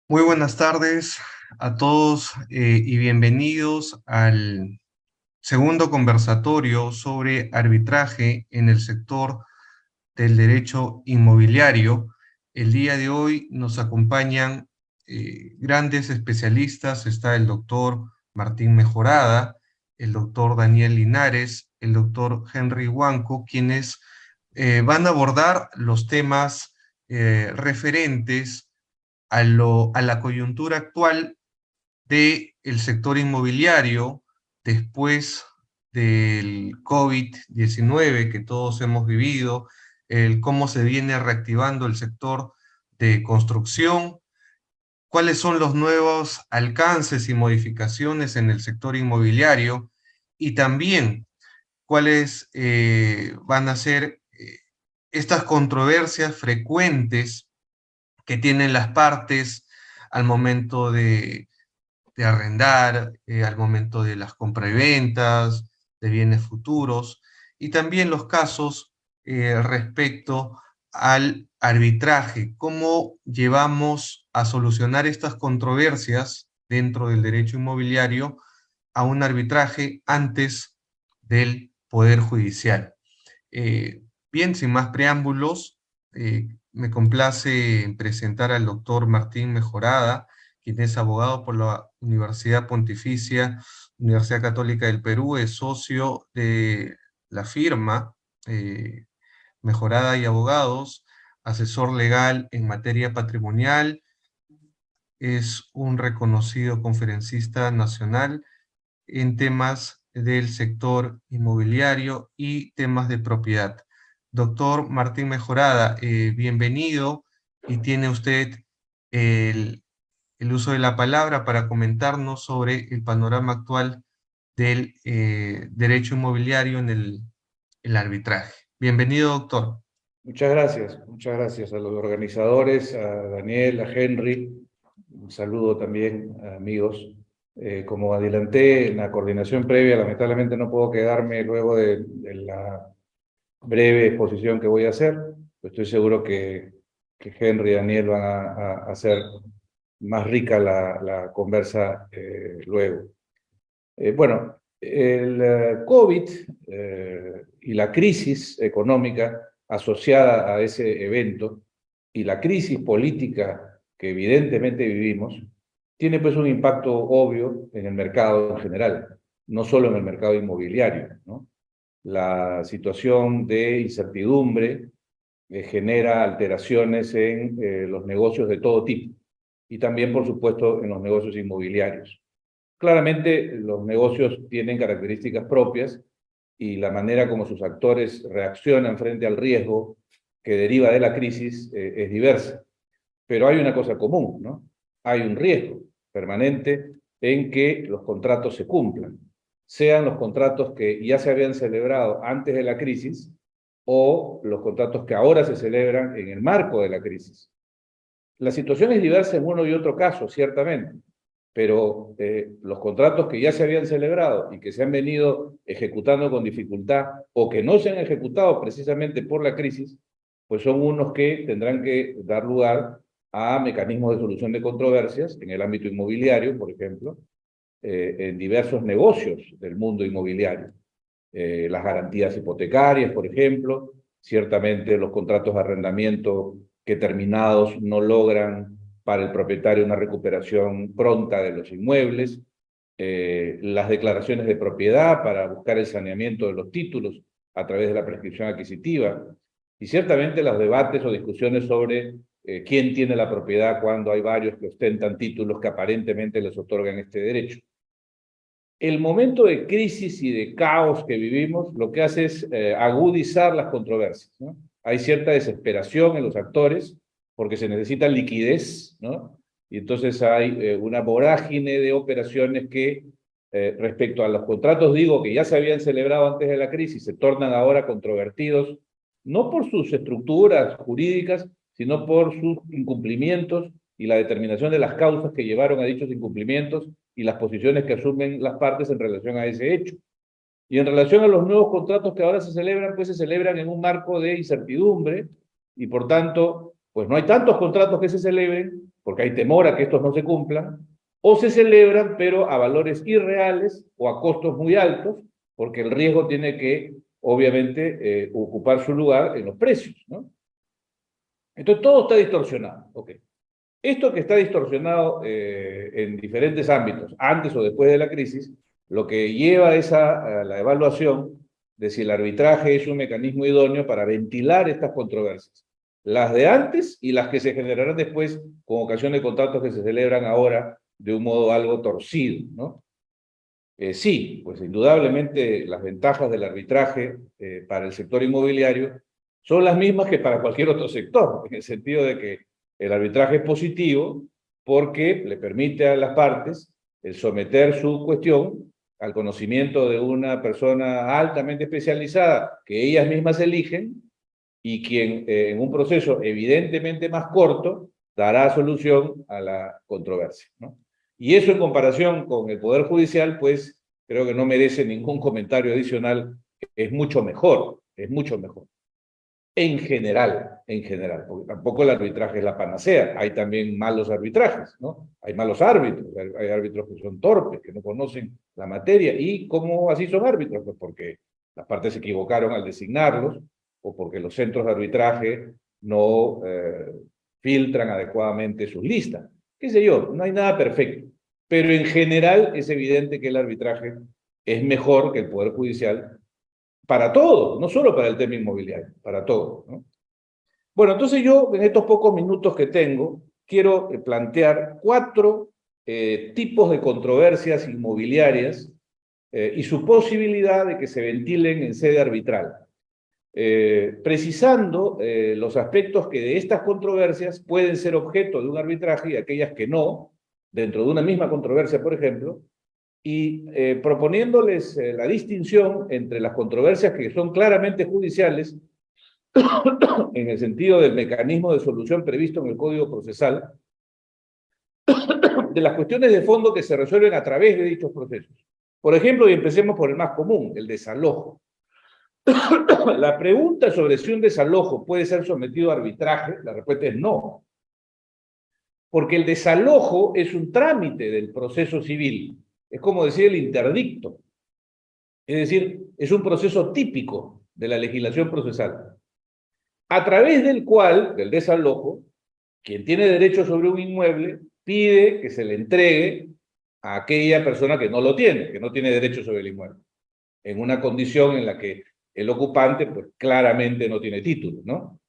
Muy buenas tardes a todos y bienvenidos al segundo conversatorio sobre arbitraje en el sector del derecho inmobiliario. El día de hoy nos acompañan grandes especialistas. Está el doctor Martín Mejorada, el doctor Daniel Linares, el doctor Henry Huanco, quienes van a abordar los temas referentes a la coyuntura actual del sector inmobiliario después del COVID-19 que todos hemos vivido, el cómo se viene reactivando el sector de construcción, cuáles son los nuevos alcances y modificaciones en el sector inmobiliario y también cuáles van a ser estas controversias frecuentes que tienen las partes al momento de arrendar, al momento de las compraventas, de bienes futuros, y también los casos respecto al arbitraje, cómo llevamos a solucionar estas controversias dentro del derecho inmobiliario a un arbitraje antes del Poder Judicial. Eh, Bien, sin más preámbulos, me complace presentar al doctor Martín Mejorada, quien es abogado por la Universidad Pontificia, Universidad Católica del Perú, es socio de la firma eh, Mejorada y Abogados, asesor legal en materia patrimonial, es un reconocido conferencista nacional en temas del sector inmobiliario y temas de propiedad. Doctor Martín Mejorada, bienvenido y tiene usted el, el uso de la palabra para comentarnos sobre el panorama actual del derecho inmobiliario en el arbitraje. Bienvenido, doctor. Muchas gracias a los organizadores, a Daniel, a Henry, un saludo también a amigos. Como adelanté en la coordinación previa, lamentablemente no puedo quedarme luego de la breve exposición que voy a hacer. Estoy seguro que Henry y Daniel van a hacer más rica la conversa luego. Bueno, el COVID y la crisis económica asociada a ese evento y la crisis política que evidentemente vivimos, tiene pues un impacto obvio en el mercado en general, no solo en el mercado inmobiliario, ¿no? La situación de incertidumbre genera alteraciones en los negocios de todo tipo y también, por supuesto, en los negocios inmobiliarios. Claramente, los negocios tienen características propias y la manera como sus actores reaccionan frente al riesgo que deriva de la crisis es diversa. Pero hay una cosa común, ¿no? Hay un riesgo permanente en que los contratos se cumplan, sean los contratos que ya se habían celebrado antes de la crisis o los contratos que ahora se celebran en el marco de la crisis. La situación es diversa en uno y otro caso, ciertamente, pero los contratos que ya se habían celebrado y que se han venido ejecutando con dificultad o que no se han ejecutado precisamente por la crisis, pues son unos que tendrán que dar lugar a mecanismos de solución de controversias en el ámbito inmobiliario, por ejemplo, en diversos negocios del mundo inmobiliario. Las garantías hipotecarias, por ejemplo, ciertamente los contratos de arrendamiento que terminados no logran para el propietario una recuperación pronta de los inmuebles, las declaraciones de propiedad para buscar el saneamiento de los títulos a través de la prescripción adquisitiva, y ciertamente los debates o discusiones sobre quién tiene la propiedad cuando hay varios que ostentan títulos que aparentemente les otorgan este derecho. El momento de crisis y de caos que vivimos lo que hace es agudizar las controversias, ¿no? Hay cierta desesperación en los actores porque se necesita liquidez, ¿no? Y entonces hay una vorágine de operaciones que respecto a los contratos, digo, que ya se habían celebrado antes de la crisis, se tornan ahora controvertidos, no por sus estructuras jurídicas, sino por sus incumplimientos y la determinación de las causas que llevaron a dichos incumplimientos y las posiciones que asumen las partes en relación a ese hecho. Y en relación a los nuevos contratos que ahora se celebran, pues se celebran en un marco de incertidumbre y por tanto pues no hay tantos contratos que se celebren, porque hay temor a que estos no se cumplan, o se celebran, pero a valores irreales o a costos muy altos, porque el riesgo tiene que, obviamente, ocupar su lugar en los precios, ¿no? Entonces todo está distorsionado. Okay. Esto que está distorsionado en diferentes ámbitos, antes o después de la crisis, lo que lleva a la evaluación de si el arbitraje es un mecanismo idóneo para ventilar estas controversias. Las de antes y las que se generarán después con ocasión de contratos que se celebran ahora de un modo algo torcido, ¿no? Sí, pues indudablemente las ventajas del arbitraje para el sector inmobiliario son las mismas que para cualquier otro sector, en el sentido de que el arbitraje es positivo porque le permite a las partes el someter su cuestión al conocimiento de una persona altamente especializada que ellas mismas eligen y quien en un proceso evidentemente más corto dará solución a la controversia, ¿no? Y eso en comparación con el Poder Judicial, pues creo que no merece ningún comentario adicional, es mucho mejor, es mucho mejor. En general, porque tampoco el arbitraje es la panacea, hay también malos arbitrajes, ¿no? Hay malos árbitros, hay árbitros que son torpes, que no conocen la materia, ¿y cómo así son árbitros? Pues porque las partes se equivocaron al designarlos, o porque los centros de arbitraje no filtran adecuadamente sus listas. Qué sé yo, no hay nada perfecto, pero en general es evidente que el arbitraje es mejor que el Poder Judicial para todo, no solo para el tema inmobiliario, para todo, ¿no? Bueno, entonces yo en estos pocos minutos que tengo, quiero plantear 4 tipos de controversias inmobiliarias y su posibilidad de que se ventilen en sede arbitral, precisando los aspectos que de estas controversias pueden ser objeto de un arbitraje y aquellas que no, dentro de una misma controversia, por ejemplo, y proponiéndoles la distinción entre las controversias que son claramente judiciales, en el sentido del mecanismo de solución previsto en el Código Procesal, de las cuestiones de fondo que se resuelven a través de dichos procesos. Por ejemplo, y empecemos por el más común, el desalojo. La pregunta sobre si un desalojo puede ser sometido a arbitraje, la respuesta es no, porque el desalojo es un trámite del proceso civil, es como decir el interdicto, es decir, es un proceso típico de la legislación procesal, a través del cual, del desalojo, quien tiene derecho sobre un inmueble pide que se le entregue a aquella persona que no lo tiene, que no tiene derecho sobre el inmueble, en una condición en la que el ocupante pues claramente no tiene título, ¿no?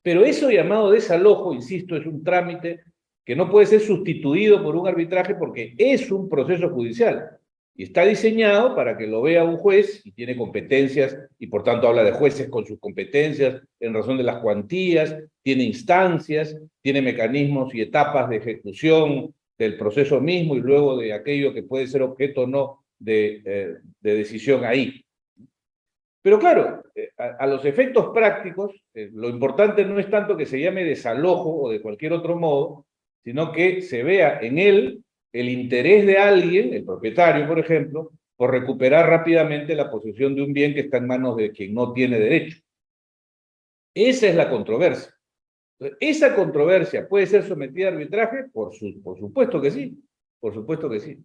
Pero eso llamado desalojo, insisto, es un trámite que no puede ser sustituido por un arbitraje porque es un proceso judicial y está diseñado para que lo vea un juez y tiene competencias y por tanto habla de jueces con sus competencias en razón de las cuantías, tiene instancias, tiene mecanismos y etapas de ejecución del proceso mismo y luego de aquello que puede ser objeto o no de decisión ahí. Pero claro, a los efectos prácticos, lo importante no es tanto que se llame desalojo o de cualquier otro modo, sino que se vea en él el interés de alguien, el propietario, por ejemplo, por recuperar rápidamente la posesión de un bien que está en manos de quien no tiene derecho. Esa es la controversia. ¿Esa controversia puede ser sometida a arbitraje? Por supuesto que sí, por supuesto que sí.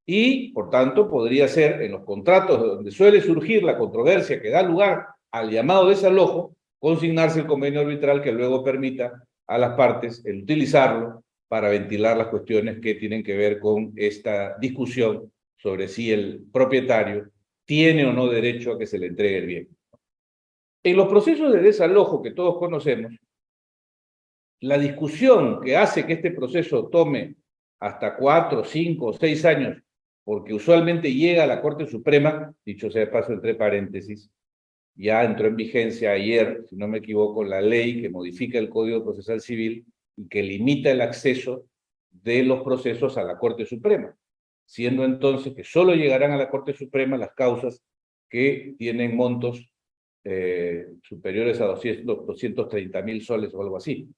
Y, por tanto, podría ser en los contratos donde suele surgir la controversia que da lugar al llamado desalojo, consignarse el convenio arbitral que luego permita a las partes el utilizarlo para ventilar las cuestiones que tienen que ver con esta discusión sobre si el propietario tiene o no derecho a que se le entregue el bien. En los procesos de desalojo que todos conocemos, la discusión que hace que este proceso tome hasta 4, 5 o 6 años, porque usualmente llega a la Corte Suprema, dicho sea de paso entre paréntesis, ya entró en vigencia ayer, si no me equivoco, la ley que modifica el Código Procesal Civil y que limita el acceso de los procesos a la Corte Suprema, siendo entonces que solo llegarán a la Corte Suprema las causas que tienen montos superiores a 230.000 soles o algo así.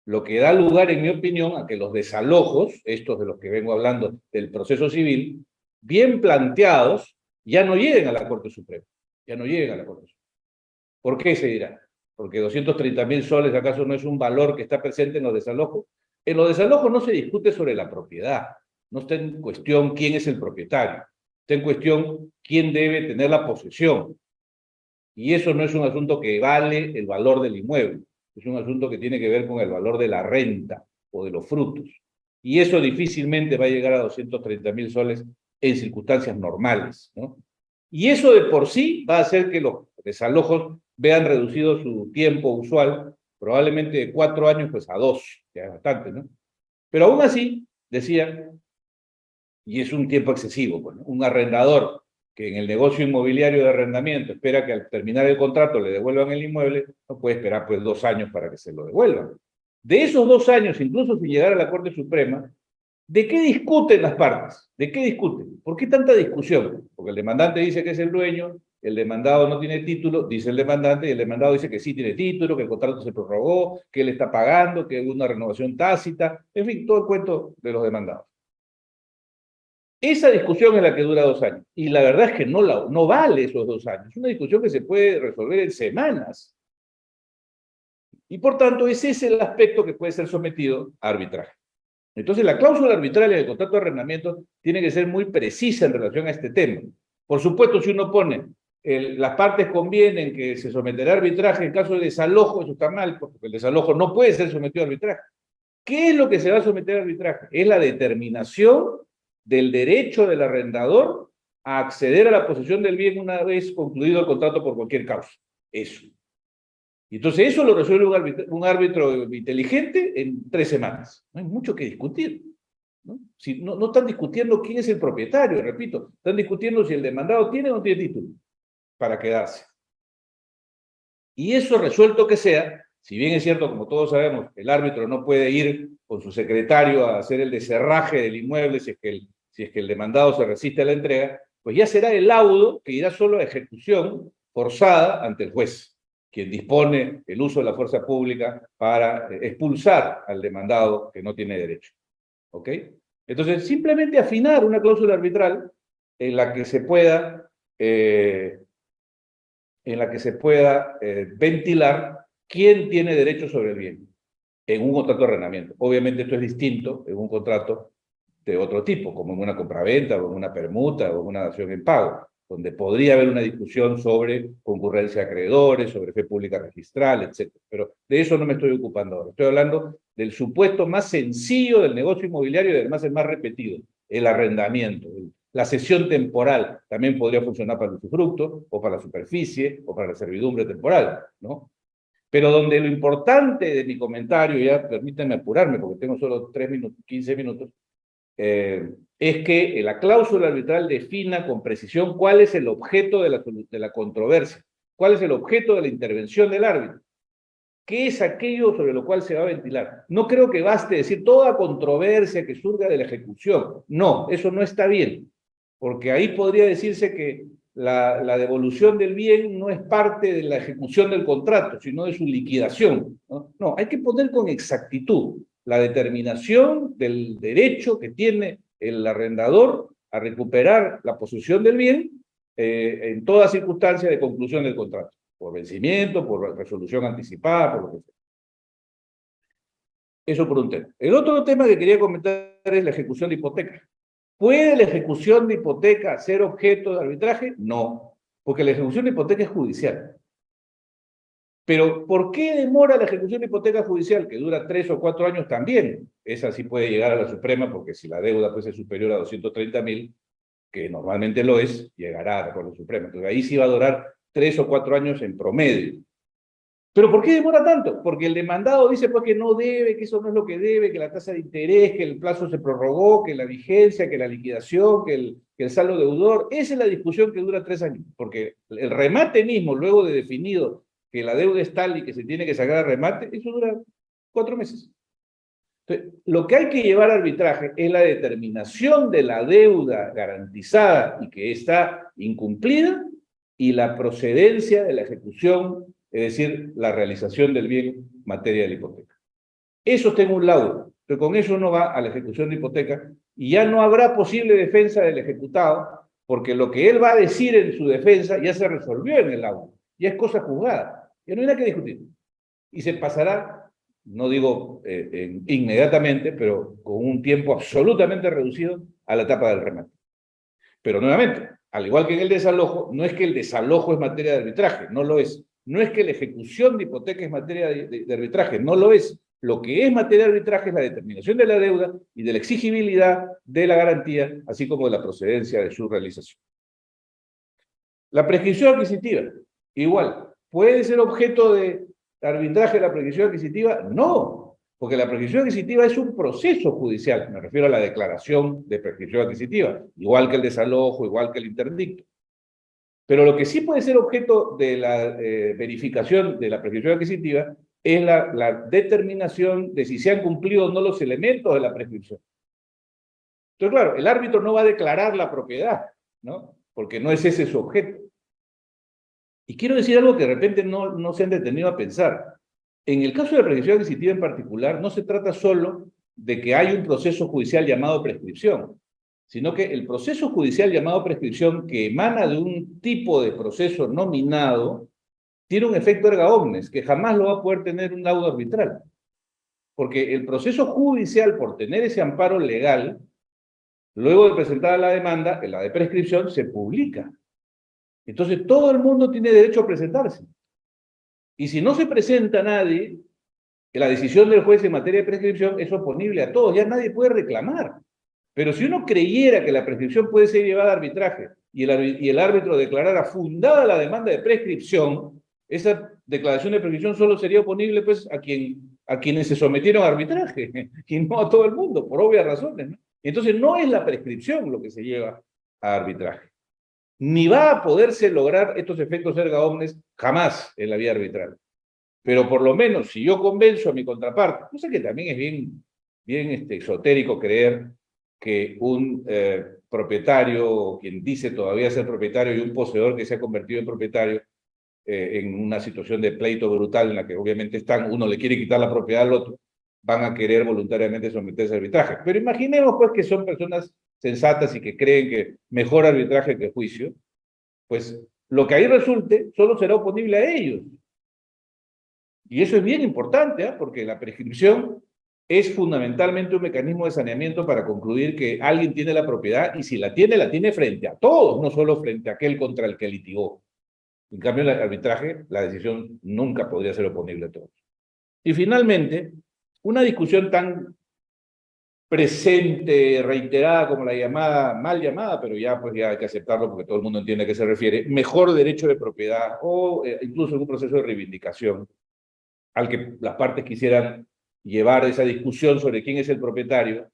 Lo que da lugar, en mi opinión, a que los desalojos, estos de los que vengo hablando del proceso civil, bien planteados, ya no lleguen a la Corte Suprema. Ya no lleguen a la Corte Suprema. ¿Por qué se dirá? porque 230.000 soles acaso no es un valor que está presente en los desalojos. En los desalojos no se discute sobre la propiedad, no está en cuestión quién es el propietario, está en cuestión quién debe tener la posesión. Y eso no es un asunto que vale el valor del inmueble, es un asunto que tiene que ver con el valor de la renta o de los frutos. Y eso difícilmente va a llegar a 230.000 soles en circunstancias normales, ¿no? Y eso de por sí va a hacer que los desalojos vean reducido su tiempo usual, probablemente de 4 años pues a 2, que es bastante, ¿no? Pero aún así, decía, y es un tiempo excesivo, pues, ¿no? Un arrendador que en el negocio inmobiliario de arrendamiento espera que al terminar el contrato le devuelvan el inmueble, no puede esperar pues 2 años para que se lo devuelvan. De esos 2 años, incluso sin llegar a la Corte Suprema, ¿de qué discuten las partes? ¿De qué discuten? ¿Por qué tanta discusión? Porque el demandante dice que es el dueño, el demandado no tiene título, dice el demandante, y el demandado dice que sí tiene título, que el contrato se prorrogó, que él está pagando, que hubo una renovación tácita, en fin, todo el cuento de los demandados. Esa discusión es la que dura 2 años. Y la verdad es que no vale esos 2 años. Es una discusión que se puede resolver en semanas. Y por tanto, ese es el aspecto que puede ser sometido a arbitraje. Entonces, la cláusula arbitraria del contrato de arrendamiento tiene que ser muy precisa en relación a este tema. Por supuesto, si uno pone las partes convienen que se someterá a arbitraje en caso de desalojo, eso está mal, porque el desalojo no puede ser sometido a arbitraje. ¿Qué es lo que se va a someter a arbitraje? Es la determinación del derecho del arrendador a acceder a la posesión del bien una vez concluido el contrato por cualquier causa. Eso. Y entonces eso lo resuelve un árbitro inteligente en 3 semanas. No hay mucho que discutir, ¿no? Si, no están discutiendo quién es el propietario, repito, están discutiendo si el demandado tiene o no tiene título para quedarse. Y eso resuelto que sea, si bien es cierto, como todos sabemos, el árbitro no puede ir con su secretario a hacer el desherraje del inmueble si es que el demandado se resiste a la entrega, pues ya será el laudo que irá solo a ejecución forzada ante el juez, quien dispone el uso de la fuerza pública para expulsar al demandado que no tiene derecho. ¿Ok? Entonces, simplemente afinar una cláusula arbitral en la que se pueda ventilar quién tiene derecho sobre el bien en un contrato de arrendamiento. Obviamente esto es distinto en un contrato de otro tipo, como en una compraventa, o en una permuta, o en una dación en pago, donde podría haber una discusión sobre concurrencia de acreedores, sobre fe pública registral, etc. Pero de eso no me estoy ocupando ahora. Estoy hablando del supuesto más sencillo del negocio inmobiliario y además el más repetido, el arrendamiento. La cesión temporal también podría funcionar para el usufructo, o para la superficie, o para la servidumbre temporal, ¿no? Pero donde lo importante de mi comentario, ya permítanme apurarme porque tengo solo 3 minutos, 15 minutos, es que la cláusula arbitral defina con precisión cuál es el objeto de la controversia, cuál es el objeto de la intervención del árbitro, qué es aquello sobre lo cual se va a ventilar. No creo que baste decir toda controversia que surga de la ejecución. No, eso no está bien, porque ahí podría decirse que la devolución del bien no es parte de la ejecución del contrato, sino de su liquidación, ¿no? No, hay que poner con exactitud la determinación del derecho que tiene el arrendador a recuperar la posesión del bien en toda circunstancia de conclusión del contrato, por vencimiento, por resolución anticipada, por lo que sea. Eso por un tema. El otro tema que quería comentar es la ejecución de hipoteca. ¿Puede la ejecución de hipoteca ser objeto de arbitraje? No, porque la ejecución de hipoteca es judicial. Pero, ¿por qué demora la ejecución de hipoteca judicial, que dura 3 o 4 años también? Esa sí puede llegar a la Suprema, porque si la deuda pues, es superior a 230.000, que normalmente lo es, llegará a la Corte Suprema. Entonces ahí sí va a durar 3 o 4 años en promedio. ¿Pero por qué demora tanto? Porque el demandado dice pues que no debe, que eso no es lo que debe, que la tasa de interés, que el plazo se prorrogó, que la vigencia, que la liquidación, que el saldo deudor. Esa es la discusión que dura 3 años, porque el remate mismo, luego de definido que la deuda es tal y que se tiene que sacar a remate, eso dura 4 meses. Entonces, lo que hay que llevar a arbitraje es la determinación de la deuda garantizada y que está incumplida y la procedencia de la ejecución, es decir, la realización del bien materia de la hipoteca. Eso está en un laudo, pero con eso uno va a la ejecución de hipoteca y ya no habrá posible defensa del ejecutado, porque lo que él va a decir en su defensa ya se resolvió en el laudo, ya es cosa juzgada. Ya no hay nada que discutir. Y se pasará, no digo inmediatamente, pero con un tiempo absolutamente reducido a la etapa del remate. Pero nuevamente, al igual que en el desalojo, no es que el desalojo es materia de arbitraje, no lo es. No es que la ejecución de hipoteca es materia de arbitraje, no lo es. Lo que es materia de arbitraje es la determinación de la deuda y de la exigibilidad de la garantía, así como de la procedencia de su realización. La prescripción adquisitiva, igual, ¿puede ser objeto de arbitraje la prescripción adquisitiva? No, porque la prescripción adquisitiva es un proceso judicial, me refiero a la declaración de prescripción adquisitiva, igual que el desalojo, igual que el interdicto. Pero lo que sí puede ser objeto de la verificación de la prescripción adquisitiva es la determinación de si se han cumplido o no los elementos de la prescripción. Entonces, claro, el árbitro no va a declarar la propiedad, ¿no? Porque no es ese su objeto. Y quiero decir algo que de repente no se han detenido a pensar. En el caso de la prescripción adquisitiva en particular, no se trata solo de que hay un proceso judicial llamado prescripción, sino que el proceso judicial llamado prescripción, que emana de un tipo de proceso nominado, tiene un efecto erga omnes, que jamás lo va a poder tener un laudo arbitral. Porque el proceso judicial, por tener ese amparo legal, luego de presentada la demanda, la de prescripción, se publica. Entonces todo el mundo tiene derecho a presentarse. Y si no se presenta nadie, la decisión del juez en materia de prescripción es oponible a todos, ya nadie puede reclamar. Pero si uno creyera que la prescripción puede ser llevada a arbitraje y el árbitro declarara fundada la demanda de prescripción, esa declaración de prescripción solo sería oponible pues, a quienes se sometieron a arbitraje y no a todo el mundo, por obvias razones, ¿no? Entonces no es la prescripción lo que se lleva a arbitraje. Ni va a poderse lograr estos efectos erga omnes jamás en la vía arbitral. Pero por lo menos, si yo convenzo a mi contraparte, cosa que también es bien esotérico creer que un propietario, quien dice todavía ser propietario, y un poseedor que se ha convertido en propietario, en una situación de pleito brutal en la que obviamente uno le quiere quitar la propiedad al otro, van a querer voluntariamente someterse a arbitraje. Pero imaginemos pues que son personas sensatas y que creen que mejor arbitraje que juicio, pues lo que ahí resulte solo será oponible a ellos. Y eso es bien importante, porque la prescripción es fundamentalmente un mecanismo de saneamiento para concluir que alguien tiene la propiedad y si la tiene frente a todos, no solo frente a aquel contra el que litigó. En cambio, en el arbitraje, la decisión nunca podría ser oponible a todos. Y finalmente, una discusión tan presente, reiterada como la llamada, mal llamada, pero ya pues ya hay que aceptarlo porque todo el mundo entiende a qué se refiere, mejor derecho de propiedad o incluso algún proceso de reivindicación al que las partes quisieran llevar esa discusión sobre quién es el propietario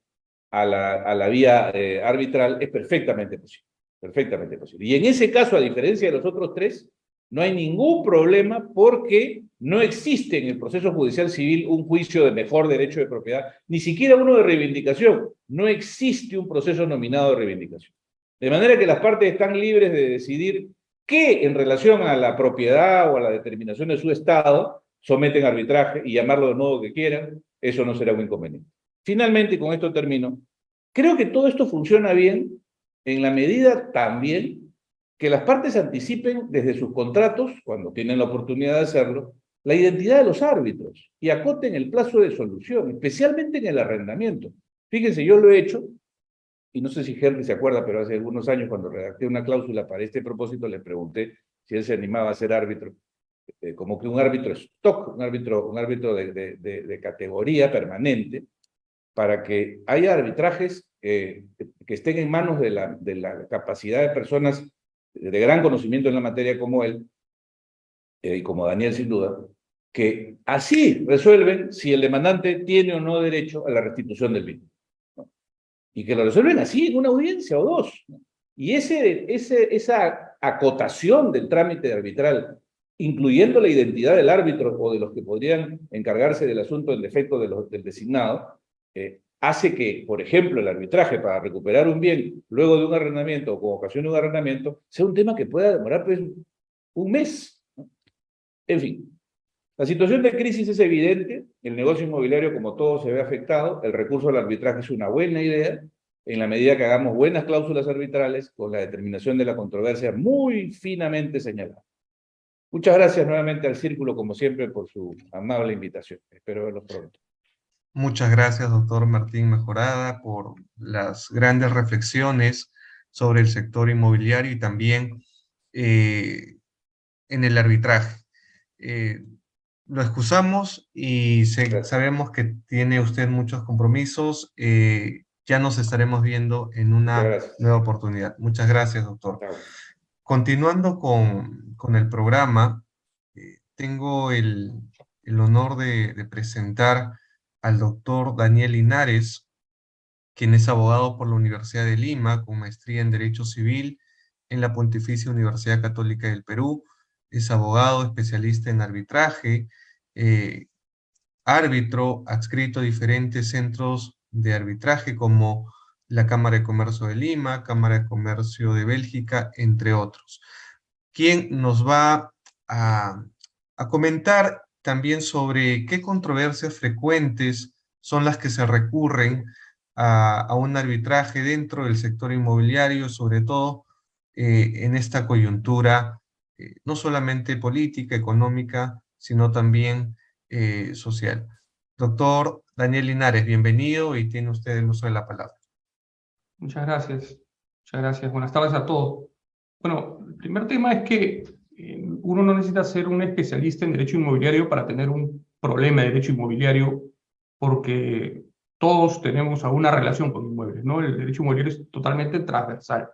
a la vía arbitral, es perfectamente posible. Perfectamente posible. Y en ese caso, a diferencia de los otros tres, no hay ningún problema porque no existe en el proceso judicial civil un juicio de mejor derecho de propiedad, ni siquiera uno de reivindicación. No existe un proceso nominado de reivindicación. De manera que las partes están libres de decidir qué en relación a la propiedad o a la determinación de su estado someten a arbitraje y llamarlo de modo que quieran, eso no será un inconveniente. Finalmente, y con esto termino, creo que todo esto funciona bien en la medida también que las partes anticipen desde sus contratos, cuando tienen la oportunidad de hacerlo, la identidad de los árbitros y acoten el plazo de solución, especialmente en el arrendamiento. Fíjense, yo lo he hecho, y no sé si Henry se acuerda, pero hace algunos años cuando redacté una cláusula para este propósito, le pregunté si él se animaba a ser árbitro, como que un árbitro stock, un árbitro de categoría permanente, para que haya arbitrajes que estén en manos de la capacidad de personas de gran conocimiento en la materia como él, y como Daniel sin duda, que así resuelven si el demandante tiene o no derecho a la restitución del bien, ¿no? Y que lo resuelven así en una audiencia o dos, ¿no? Y esa acotación del trámite arbitral, incluyendo la identidad del árbitro o de los que podrían encargarse del asunto en defecto del designado, hace que, por ejemplo, el arbitraje para recuperar un bien luego de un arrendamiento o con ocasión de un arrendamiento sea un tema que pueda demorar pues, un mes, ¿no? En fin, la situación de crisis es evidente, el negocio inmobiliario como todo se ve afectado, el recurso al arbitraje es una buena idea, en la medida que hagamos buenas cláusulas arbitrales con la determinación de la controversia muy finamente señalada. Muchas gracias nuevamente al Círculo, como siempre, por su amable invitación. Espero verlos pronto. Muchas gracias, doctor Martín Mejorada, por las grandes reflexiones sobre el sector inmobiliario y también en el arbitraje. Eh, lo excusamos y Gracias. sabemos que tiene usted muchos compromisos. Ya nos estaremos viendo en Muchas una gracias. nueva oportunidad. Muchas gracias, doctor. Chao. Continuando con el programa, tengo el honor de presentar al doctor Daniel Linares, quien es abogado por la Universidad de Lima, con maestría en Derecho Civil en la Pontificia Universidad Católica del Perú. Es abogado especialista en arbitraje, eh, árbitro adscrito a diferentes centros de arbitraje como la Cámara de Comercio de Lima, Cámara de Comercio de Bélgica, entre otros, quien nos va a, a comentar también sobre qué controversias frecuentes son las que se recurren a un arbitraje dentro del sector inmobiliario, sobre todo en esta coyuntura, no solamente política, económica, sino también social. Doctor Daniel Linares, bienvenido y tiene usted el uso de la palabra. Muchas gracias. Muchas gracias. Buenas tardes a todos. Bueno, el primer tema es que uno no necesita ser un especialista en derecho inmobiliario para tener un problema de derecho inmobiliario, porque todos tenemos alguna relación con inmuebles, ¿no? El derecho inmobiliario es totalmente transversal.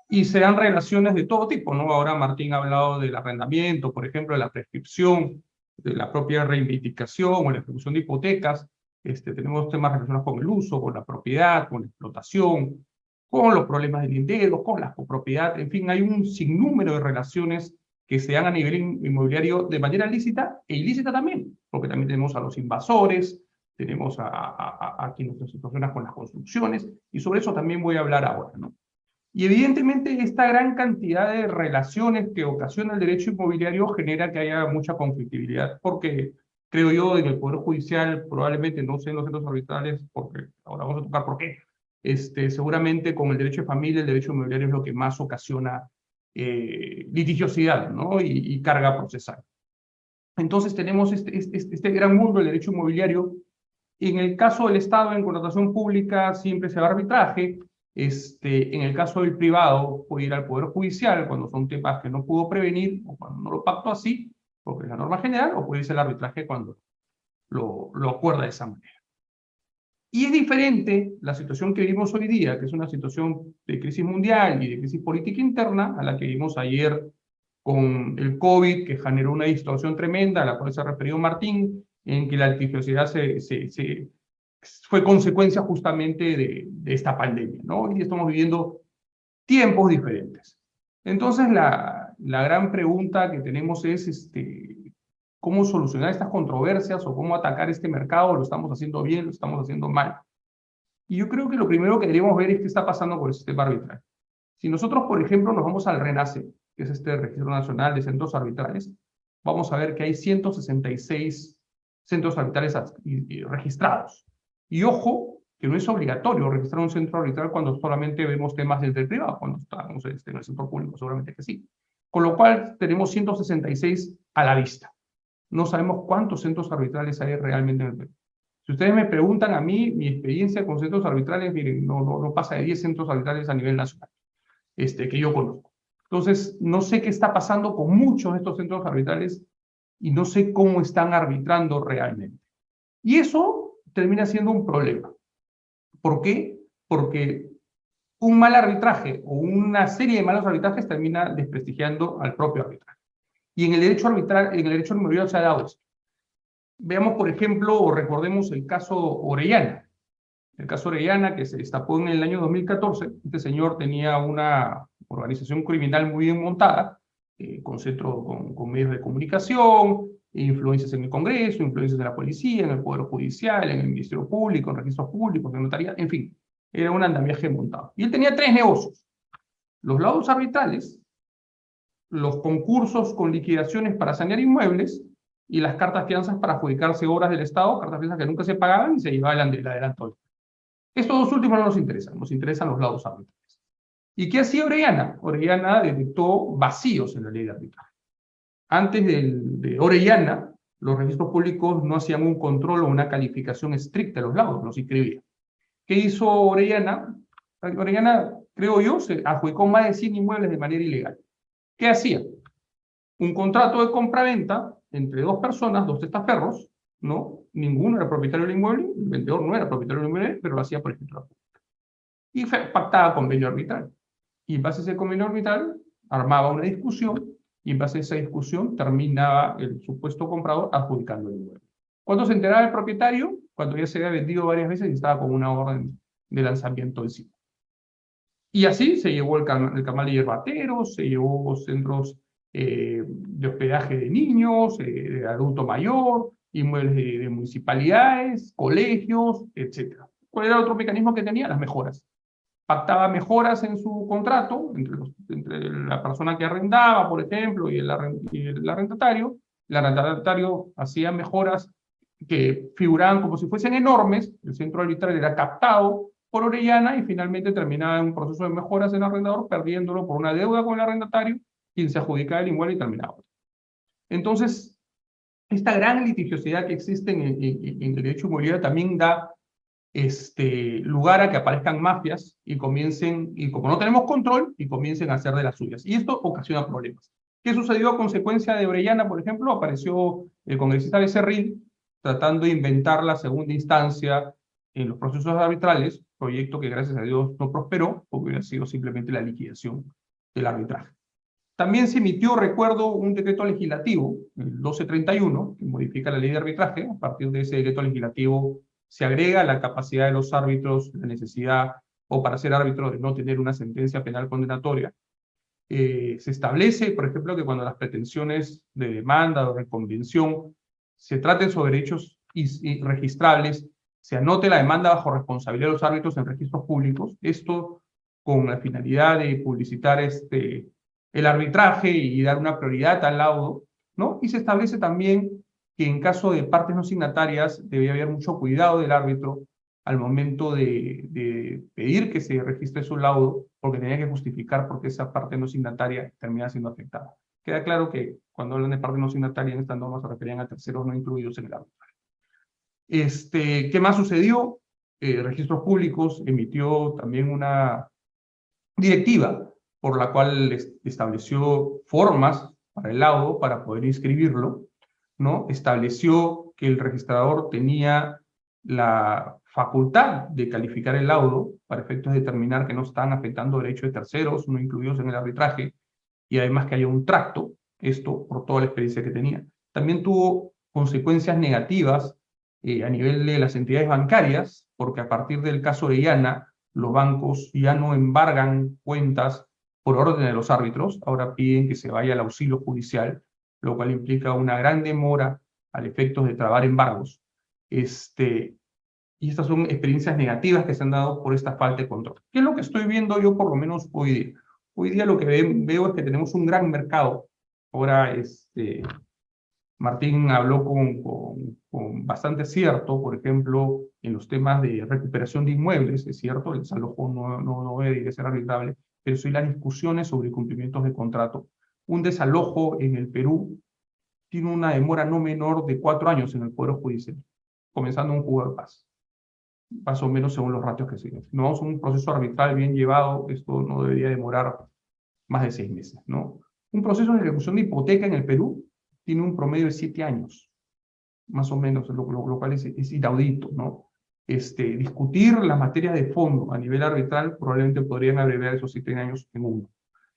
Y se dan relaciones de todo tipo, ¿no? Ahora Martín ha hablado del arrendamiento, por ejemplo, de la prescripción, de la propia reivindicación o la ejecución de hipotecas. Tenemos temas relacionados con el uso, con la propiedad, con la explotación, con los problemas de linderos, con la copropiedad. En fin, hay un sinnúmero de relaciones que se dan a nivel inmobiliario de manera lícita e ilícita también, porque también tenemos a los invasores, tenemos a quienes se situacionan con las construcciones, y sobre eso también voy a hablar ahora, ¿no? Y evidentemente esta gran cantidad de relaciones que ocasiona el derecho inmobiliario genera que haya mucha conflictividad, porque creo yo en el Poder Judicial, probablemente no sé en los centros arbitrales, porque ahora vamos a tocar por qué, seguramente con el derecho de familia, el derecho inmobiliario es lo que más ocasiona litigiosidad, ¿no? y carga procesal. Entonces tenemos este gran mundo del derecho inmobiliario. En el caso del Estado en contratación pública siempre se va a arbitraje. En el caso del privado puede ir al Poder Judicial cuando son temas que no pudo prevenir o cuando no lo pactó así, porque es la norma general, o puede irse al arbitraje cuando lo acuerda de esa manera. Y es diferente la situación que vivimos hoy día, que es una situación de crisis mundial y de crisis política interna, a la que vimos ayer con el COVID, que generó una distorsión tremenda, a la cual se ha referido Martín, en que la litigiosidad fue consecuencia justamente de esta pandemia, ¿no? Y estamos viviendo tiempos diferentes. Entonces, la gran pregunta que tenemos es cómo solucionar estas controversias o cómo atacar este mercado. ¿Lo estamos haciendo bien? ¿Lo estamos haciendo mal? Y yo creo que lo primero que deberíamos ver es qué está pasando con el sistema arbitral. Si nosotros, por ejemplo, nos vamos al RENACE, que es este Registro Nacional de Centros Arbitrales, vamos a ver que hay 166 centros arbitrales registrados. Y ojo, que no es obligatorio registrar un centro arbitral cuando solamente vemos temas del privado, cuando estamos en el sector público, seguramente que sí. Con lo cual, tenemos 166 a la vista. No sabemos cuántos centros arbitrales hay realmente en el Perú. Si ustedes me preguntan a mí, mi experiencia con centros arbitrales, miren, no pasa de 10 centros arbitrales a nivel nacional, que yo conozco. Entonces, no sé qué está pasando con muchos de estos centros arbitrales y no sé cómo están arbitrando realmente. Y eso termina siendo un problema. ¿Por qué? Porque un mal arbitraje o una serie de malos arbitrajes termina desprestigiando al propio arbitraje. Y en el derecho arbitral, en el derecho inmobiliario se ha dado esto. Veamos, por ejemplo, o recordemos el caso Orellana. El caso Orellana, que se destapó en el año 2014. Este señor tenía una organización criminal muy bien montada, con medios de comunicación, influencias en el Congreso, influencias de la policía, en el Poder Judicial, en el Ministerio Público, en registros públicos, en notaría, en fin, era un andamiaje montado. Y él tenía 3 negocios: los laudos arbitrales, los concursos con liquidaciones para sanear inmuebles y las cartas fianzas para adjudicarse obras del Estado, cartas fianzas que nunca se pagaban y se llevaban el adelanto. Estos dos últimos no nos interesan los laudos arbitrales. ¿Y qué hacía Orellana? Orellana detectó vacíos en la ley de arbitraje. Antes de Orellana, los registros públicos no hacían un control o una calificación estricta de los laudos, los inscribían. ¿Qué hizo Orellana? Orellana, creo yo, se adjudicó más de 100 inmuebles de manera ilegal. ¿Qué hacía? Un contrato de compraventa entre dos personas, dos testaferros, ¿no? Ninguno era propietario del inmueble, el vendedor no era propietario del inmueble, pero lo hacía por escritura pública. Y pactaba convenio arbitral. Y en base a ese convenio arbitral, armaba una discusión, y en base a esa discusión terminaba el supuesto comprador adjudicando el inmueble. ¿Cuándo se enteraba el propietario? Cuando ya se había vendido varias veces y estaba con una orden de lanzamiento encima. Y así se llevó el camal de yerbateros, se llevó centros de hospedaje de niños, de adulto mayor, inmuebles de municipalidades, colegios, etc. ¿Cuál era el otro mecanismo que tenía? Las mejoras. Pactaba mejoras en su contrato entre la persona que arrendaba, por ejemplo, y el arrendatario. El arrendatario hacía mejoras que figuraban como si fuesen enormes. El centro arbitral era captado por Orellana y finalmente terminaba en un proceso de mejoras en el arrendador, perdiéndolo por una deuda con el arrendatario, quien se adjudicaba el inmueble y terminaba. Entonces, esta gran litigiosidad que existe en el derecho inmobiliario también da lugar a que aparezcan mafias y comiencen, y como no tenemos control, y comiencen a hacer de las suyas. Y esto ocasiona problemas. ¿Qué sucedió a consecuencia de Orellana, por ejemplo? Apareció el congresista Becerril tratando de inventar la segunda instancia en los procesos arbitrales, proyecto que gracias a Dios no prosperó, porque hubiera sido simplemente la liquidación del arbitraje. También se emitió, recuerdo, un decreto legislativo, el 1231, que modifica la ley de arbitraje. A partir de ese decreto legislativo se agrega la capacidad de los árbitros, la necesidad, o para ser árbitro, de no tener una sentencia penal condenatoria. Se establece, por ejemplo, que cuando las pretensiones de demanda o de convención se traten sobre derechos irregistrables, se anote la demanda bajo responsabilidad de los árbitros en registros públicos, esto con la finalidad de publicitar el arbitraje y dar una prioridad al laudo, ¿no? Y se establece también que en caso de partes no signatarias debe haber mucho cuidado del árbitro al momento de pedir que se registre su laudo, porque tenía que justificar por qué esa parte no signataria termina siendo afectada. Queda claro que cuando hablan de parte no signataria en estas normas se referían a terceros no incluidos en el arbitraje. ¿Qué más sucedió? Registros Públicos emitió también una directiva por la cual estableció formas para el laudo, para poder inscribirlo, ¿no? Estableció que el registrador tenía la facultad de calificar el laudo para efectos de determinar que no están afectando derechos de terceros, no incluidos en el arbitraje, y además que haya un tracto, esto por toda la experiencia que tenía. También tuvo consecuencias negativas a nivel de las entidades bancarias, porque a partir del caso Orellana, los bancos ya no embargan cuentas por orden de los árbitros, ahora piden que se vaya al auxilio judicial, lo cual implica una gran demora al efecto de trabar embargos. Y estas son experiencias negativas que se han dado por esta falta de control. ¿Qué es lo que estoy viendo yo por lo menos hoy día? Hoy día lo que veo es que tenemos un gran mercado. Ahora, Martín habló con bastante acierto, por ejemplo, en los temas de recuperación de inmuebles, es cierto, el desalojo no debe ser arbitrable, pero sí las discusiones sobre cumplimientos de contrato. Un desalojo en el Perú tiene una demora no menor de 4 años en el Poder Judicial, comenzando un juego de paz, más o menos según los ratios que siguen. Si no vamos a un proceso arbitral bien llevado, esto no debería demorar más de 6 meses, ¿no? Un proceso de ejecución de hipoteca en el Perú tiene un promedio de 7 años, más o menos, lo cual es inaudito, ¿no? Discutir las materias de fondo a nivel arbitral probablemente podrían abreviar esos 7 años en 1.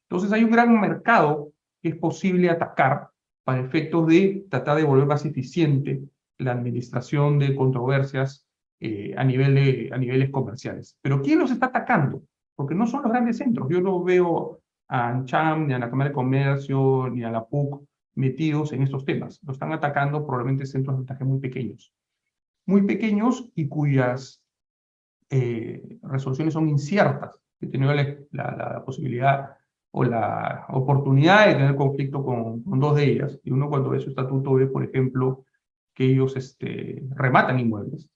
Entonces hay un gran mercado que es posible atacar para efectos de tratar de volver más eficiente la administración de controversias a niveles comerciales. Pero ¿quién los está atacando? Porque no son los grandes centros. Yo no veo a ANCHAM, ni a la Cámara de Comercio, ni a la PUC metidos en estos temas. Lo están atacando probablemente centros de montaje muy pequeños y cuyas resoluciones son inciertas. He tenido la posibilidad o la oportunidad de tener conflicto con 2 de ellas, y uno cuando ve su estatuto ve, por ejemplo, que ellos rematan inmuebles,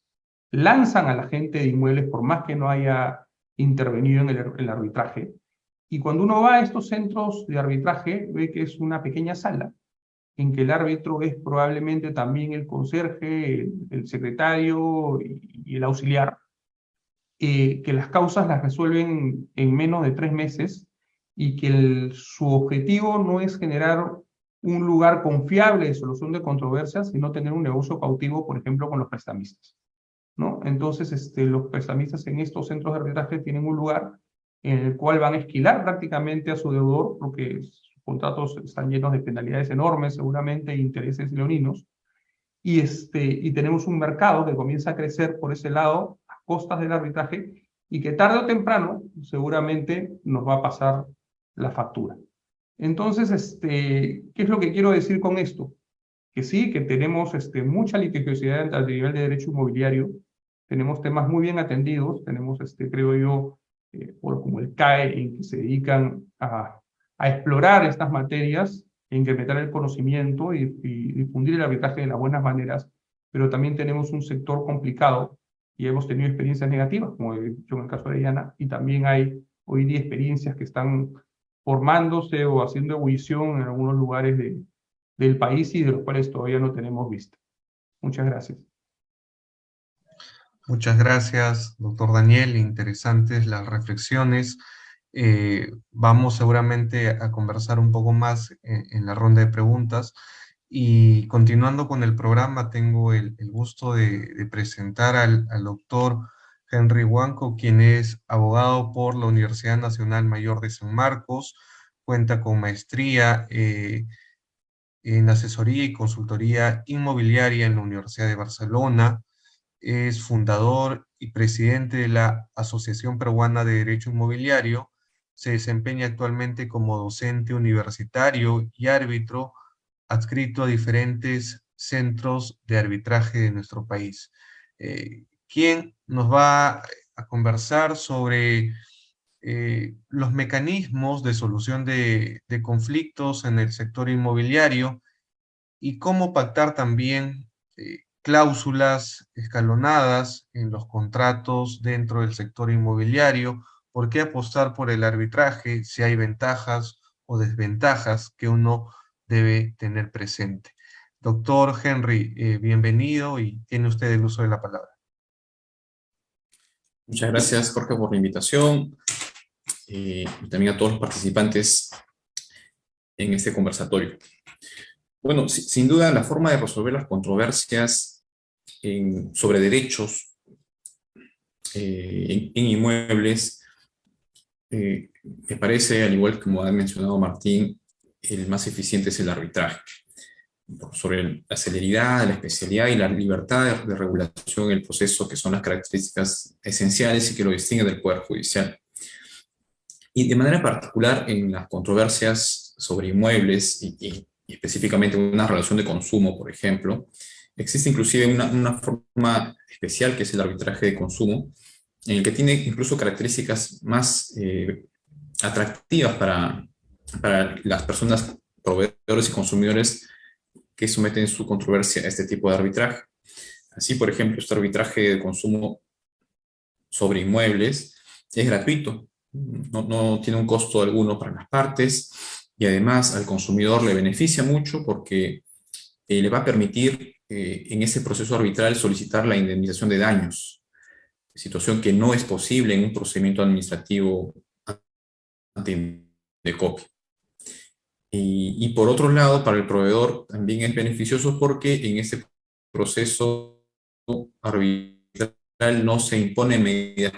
lanzan a la gente de inmuebles por más que no haya intervenido en el arbitraje, y cuando uno va a estos centros de arbitraje ve que es una pequeña sala en que el árbitro es probablemente también el conserje, el secretario y el auxiliar, que las causas las resuelven en menos de 3 meses y que su objetivo no es generar un lugar confiable de solución de controversias, sino tener un negocio cautivo, por ejemplo, con los prestamistas, ¿no? Entonces, los prestamistas en estos centros de arbitraje tienen un lugar en el cual van a esquilar prácticamente a su deudor, porque sus contratos están llenos de penalidades enormes, seguramente, e intereses leoninos, y tenemos un mercado que comienza a crecer por ese lado, a costas del arbitraje, y que tarde o temprano seguramente nos va a pasar la factura. Entonces, ¿qué es lo que quiero decir con esto? Que sí, que tenemos mucha litigiosidad al nivel de derecho inmobiliario, tenemos temas muy bien atendidos, tenemos, creo yo, como el CAE, en que se dedican a explorar estas materias, e incrementar el conocimiento y difundir el arbitraje de las buenas maneras, pero también tenemos un sector complicado y hemos tenido experiencias negativas, como he dicho en el caso de Diana, y también hay hoy día experiencias que están formándose o haciendo ebullición en algunos lugares del país y de los cuales todavía no tenemos vista. Muchas gracias. Muchas gracias, doctor Daniel. Interesantes las reflexiones. Vamos seguramente a conversar un poco más en la ronda de preguntas. Y continuando con el programa, tengo el gusto de presentar al doctor Henry Huanco, quien es abogado por la Universidad Nacional Mayor de San Marcos, cuenta con maestría en asesoría y consultoría inmobiliaria en la Universidad de Barcelona. Es fundador y presidente de la Asociación Peruana de Derecho Inmobiliario. Se desempeña actualmente como docente universitario y árbitro adscrito a diferentes centros de arbitraje de nuestro país. ¿Quién nos va a conversar sobre los mecanismos de solución de conflictos en el sector inmobiliario y cómo pactar también cláusulas escalonadas en los contratos dentro del sector inmobiliario? ¿Por qué apostar por el arbitraje si hay ventajas o desventajas que uno debe tener presente? Doctor Henry, bienvenido y tiene usted el uso de la palabra. Muchas gracias, Jorge, por la invitación y también a todos los participantes en este conversatorio. Bueno, sin duda, la forma de resolver las controversias sobre derechos en inmuebles me parece, al igual como ha mencionado Martín, el más eficiente es el arbitraje. Sobre la celeridad, la especialidad y la libertad de regulación en el proceso, que son las características esenciales y que lo distinguen del Poder Judicial. Y de manera particular en las controversias sobre inmuebles y específicamente una relación de consumo, por ejemplo, existe inclusive una forma especial que es el arbitraje de consumo, en el que tiene incluso características más atractivas para las personas, proveedores y consumidores que someten su controversia a este tipo de arbitraje. Así, por ejemplo, este arbitraje de consumo sobre inmuebles es gratuito, no tiene un costo alguno para las partes, y además al consumidor le beneficia mucho porque le va a permitir en ese proceso arbitral solicitar la indemnización de daños, situación que no es posible en un procedimiento administrativo ante Indecopi. Y por otro lado, para el proveedor también es beneficioso porque en este proceso arbitral no se imponen medidas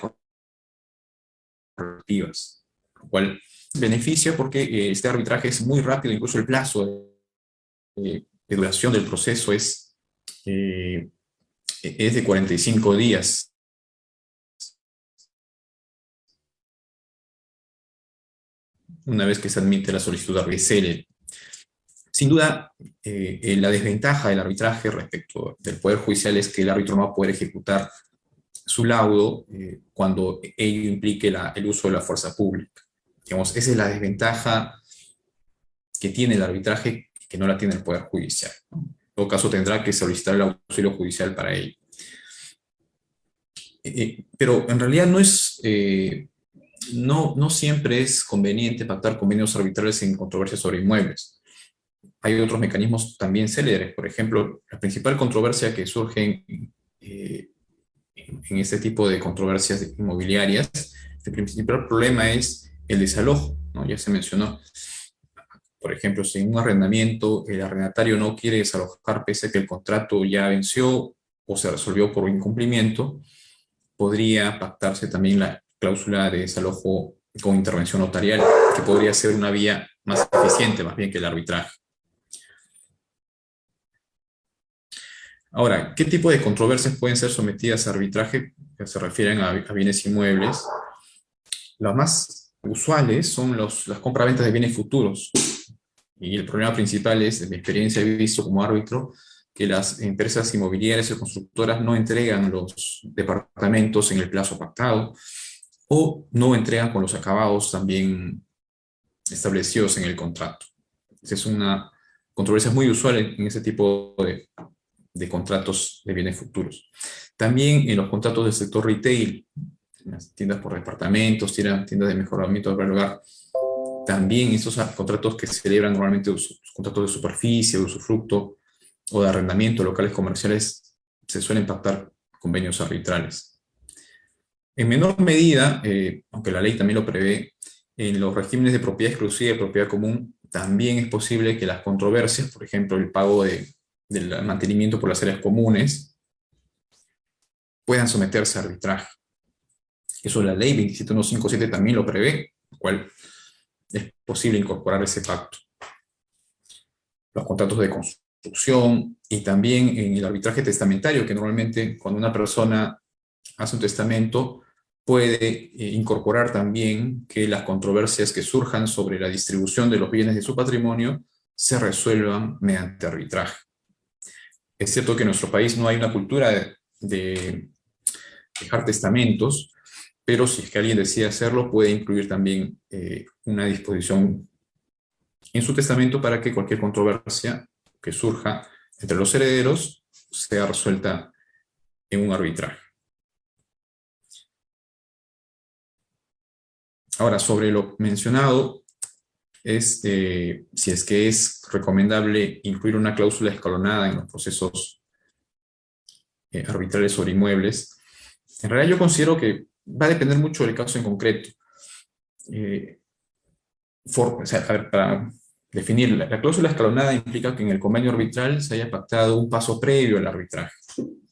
correctivas, lo cual beneficia porque este arbitraje es muy rápido, incluso el plazo de duración del proceso es de 45 días. Una vez que se admite la solicitud de arbitraje. Sin duda, la desventaja del arbitraje respecto del Poder Judicial es que el árbitro no va a poder ejecutar su laudo cuando ello implique el uso de la fuerza pública. Digamos, esa es la desventaja que tiene el arbitraje, que no la tiene el Poder Judicial, ¿no? En todo caso, tendrá que solicitar el auxilio judicial para ello. Pero en realidad no siempre es conveniente pactar convenios arbitrales en controversias sobre inmuebles. hay otros mecanismos también céleres. Por ejemplo, la principal controversia que surge en este tipo de controversias inmobiliarias, el principal problema es el desalojo, ¿no? Ya se mencionó. Por ejemplo, si en un arrendamiento el arrendatario no quiere desalojar pese a que el contrato ya venció o se resolvió por incumplimiento, podría pactarse también la cláusula de desalojo con intervención notarial, que podría ser una vía más eficiente, más bien que el arbitraje. Ahora, ¿qué tipo de controversias pueden ser sometidas a arbitraje que se refieren a bienes inmuebles? Las más usuales son las compraventas de bienes futuros. Y el problema principal es, de mi experiencia he visto como árbitro, que las empresas inmobiliarias y constructoras no entregan los departamentos en el plazo pactado o no entregan con los acabados también establecidos en el contrato. Esa es una controversia muy usual en ese tipo de contratos de bienes futuros. También en los contratos del sector retail, en las tiendas por departamentos, tiendas de mejoramiento del hogar, también esos contratos que se celebran normalmente, los contratos de superficie, de usufructo o de arrendamiento, locales comerciales, se suelen pactar convenios arbitrales. En menor medida, aunque la ley también lo prevé, en los regímenes de propiedad exclusiva y de propiedad común, también es posible que las controversias, por ejemplo, el pago del mantenimiento por las áreas comunes, puedan someterse a arbitraje. Eso la ley 27157 también lo prevé, lo cual es posible incorporar ese pacto. Los contratos de construcción y también en el arbitraje testamentario, que normalmente cuando una persona hace un testamento puede incorporar también que las controversias que surjan sobre la distribución de los bienes de su patrimonio se resuelvan mediante arbitraje. Es cierto que en nuestro país no hay una cultura de dejar testamentos, pero si es que alguien decide hacerlo, puede incluir también una disposición en su testamento para que cualquier controversia que surja entre los herederos sea resuelta en un arbitraje. Ahora, sobre lo mencionado, si es que es recomendable incluir una cláusula escalonada en los procesos arbitrales sobre inmuebles. En realidad yo considero que va a depender mucho del caso en concreto. Para definir, la cláusula escalonada implica que en el convenio arbitral se haya pactado un paso previo al arbitraje.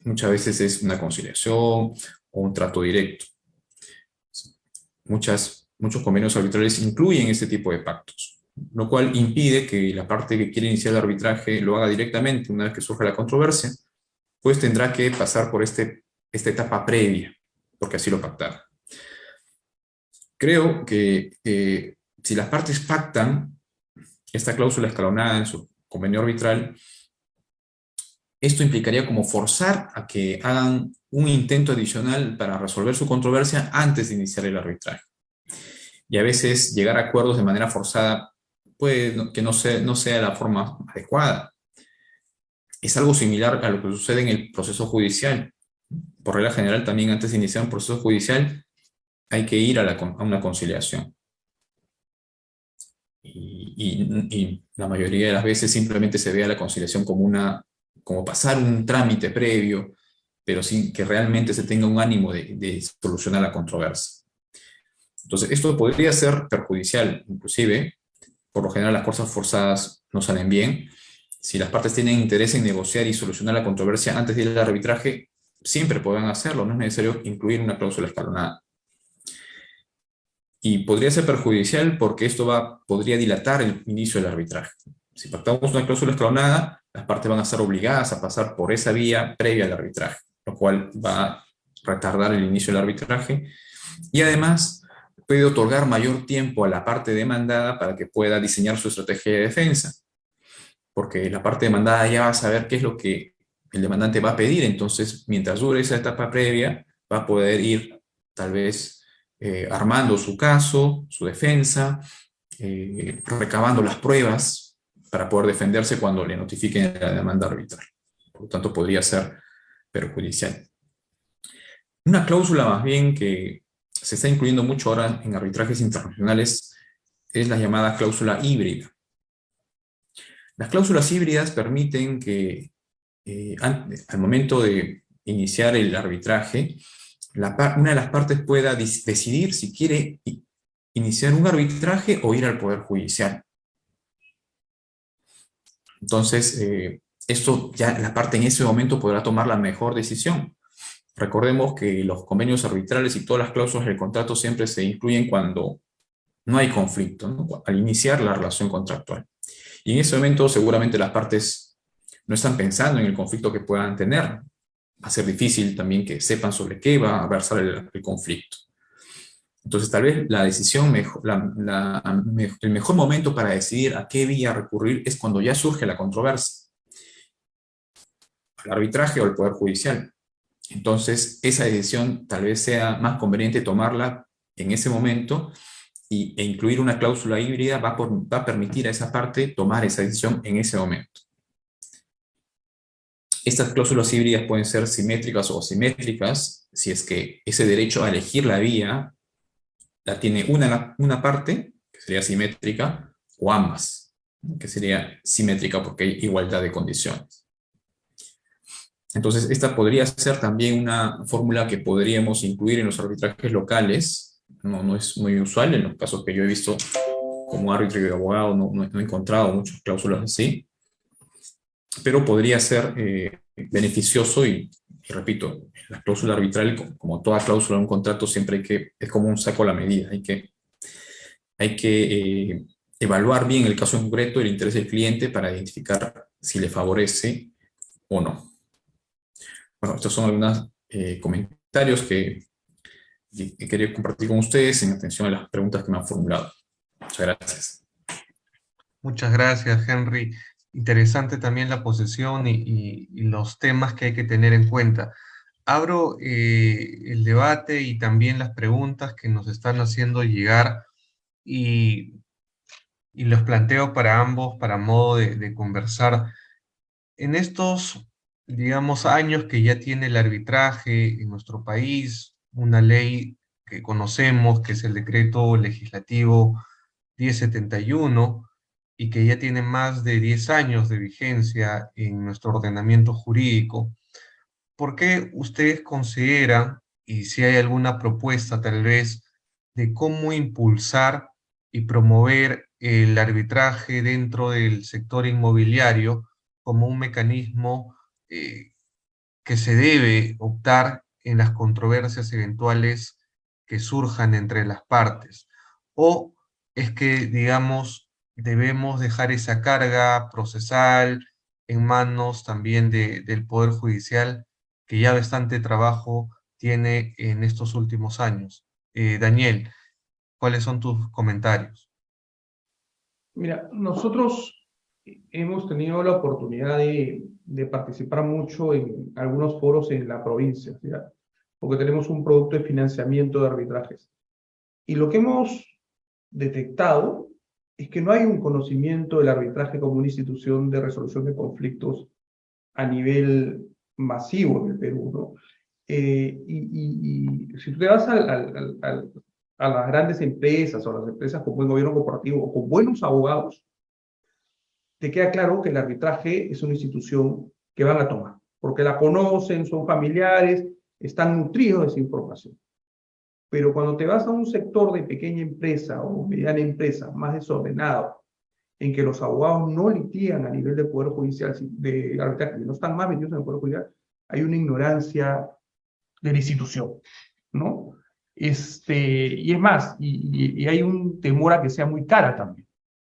Muchas veces es una conciliación o un trato directo. Muchos convenios arbitrales incluyen este tipo de pactos, lo cual impide que la parte que quiere iniciar el arbitraje lo haga directamente una vez que surja la controversia, pues tendrá que pasar por esta etapa previa, porque así lo pactaron. Creo que si las partes pactan esta cláusula escalonada en su convenio arbitral, esto implicaría como forzar a que hagan un intento adicional para resolver su controversia antes de iniciar el arbitraje. Y a veces llegar a acuerdos de manera forzada puede que no sea la forma adecuada. Es algo similar a lo que sucede en el proceso judicial. Por regla general, también antes de iniciar un proceso judicial, hay que ir a una conciliación. Y la mayoría de las veces simplemente se ve a la conciliación como pasar un trámite previo, pero sin que realmente se tenga un ánimo de solucionar la controversia. Entonces, esto podría ser perjudicial, inclusive, por lo general las cosas forzadas no salen bien. Si las partes tienen interés en negociar y solucionar la controversia antes de ir al arbitraje, siempre podrán hacerlo, no es necesario incluir una cláusula escalonada. Y podría ser perjudicial porque esto podría dilatar el inicio del arbitraje. Si pactamos una cláusula escalonada, las partes van a estar obligadas a pasar por esa vía previa al arbitraje, lo cual va a retardar el inicio del arbitraje y además puede otorgar mayor tiempo a la parte demandada para que pueda diseñar su estrategia de defensa, porque la parte demandada ya va a saber qué es lo que el demandante va a pedir, entonces mientras dure esa etapa previa va a poder ir tal vez armando su caso, su defensa, recabando las pruebas para poder defenderse cuando le notifiquen la demanda arbitral. Por lo tanto, podría ser perjudicial. Una cláusula más bien que se está incluyendo mucho ahora en arbitrajes internacionales es la llamada cláusula híbrida. Las cláusulas híbridas permiten que al momento de iniciar el arbitraje, una de las partes pueda decidir si quiere iniciar un arbitraje o ir al Poder Judicial. Entonces, esto ya la parte en ese momento podrá tomar la mejor decisión. Recordemos que los convenios arbitrales y todas las cláusulas del contrato siempre se incluyen cuando no hay conflicto, ¿no? Al iniciar la relación contractual. Y en ese momento seguramente las partes no están pensando en el conflicto que puedan tener. Va a ser difícil también que sepan sobre qué va a versar el conflicto. Entonces tal vez la decisión, el mejor momento para decidir a qué vía recurrir es cuando ya surge la controversia, al arbitraje o al Poder Judicial. Entonces esa decisión tal vez sea más conveniente tomarla en ese momento e incluir una cláusula híbrida va a permitir a esa parte tomar esa decisión en ese momento. Estas cláusulas híbridas pueden ser simétricas o asimétricas, si es que ese derecho a elegir la vía la tiene una parte, que sería simétrica, o ambas, que sería simétrica porque hay igualdad de condiciones. Entonces, esta podría ser también una fórmula que podríamos incluir en los arbitrajes locales. No es muy usual en los casos que yo he visto como árbitro y abogado, no he encontrado muchas cláusulas así, pero podría ser beneficioso y repito, la cláusula arbitral, como toda cláusula en un contrato, siempre es como un saco a la medida, hay que evaluar bien el caso en concreto, el interés del cliente para identificar si le favorece o no. Bueno, estos son algunos comentarios que quería compartir con ustedes en atención a las preguntas que me han formulado. Muchas gracias. Muchas gracias, Henry. Interesante también la posesión y los temas que hay que tener en cuenta. Abro el debate y también las preguntas que nos están haciendo llegar y los planteo para ambos, para modo de conversar. En estos, digamos, años que ya tiene el arbitraje en nuestro país, una ley que conocemos, que es el Decreto Legislativo 1071, y que ya tiene más de 10 años de vigencia en nuestro ordenamiento jurídico, ¿por qué ustedes consideran, y si hay alguna propuesta tal vez, de cómo impulsar y promover el arbitraje dentro del sector inmobiliario como un mecanismo que se debe optar en las controversias eventuales que surjan entre las partes? ¿O es que, digamos, debemos dejar esa carga procesal en manos también del Poder Judicial, que ya bastante trabajo tiene en estos últimos años? Daniel, ¿cuáles son tus comentarios? Mira, nosotros hemos tenido la oportunidad de participar mucho en algunos foros en la provincia, ¿sí? Porque tenemos un producto de financiamiento de arbitrajes. Y lo que hemos detectado es que no hay un conocimiento del arbitraje como una institución de resolución de conflictos a nivel masivo en el Perú, ¿no? Y si tú te vas a las grandes empresas o a las empresas con buen gobierno corporativo o con buenos abogados, te queda claro que el arbitraje es una institución que van a tomar, porque la conocen, son familiares, están nutridos de esa información. Pero cuando te vas a un sector de pequeña empresa o mediana empresa más desordenado, en que los abogados no litigan a nivel de Poder Judicial, de arbitraje, no están más metidos en el Poder Judicial, hay una ignorancia de la institución, ¿no? Y es más, y hay un temor a que sea muy cara también.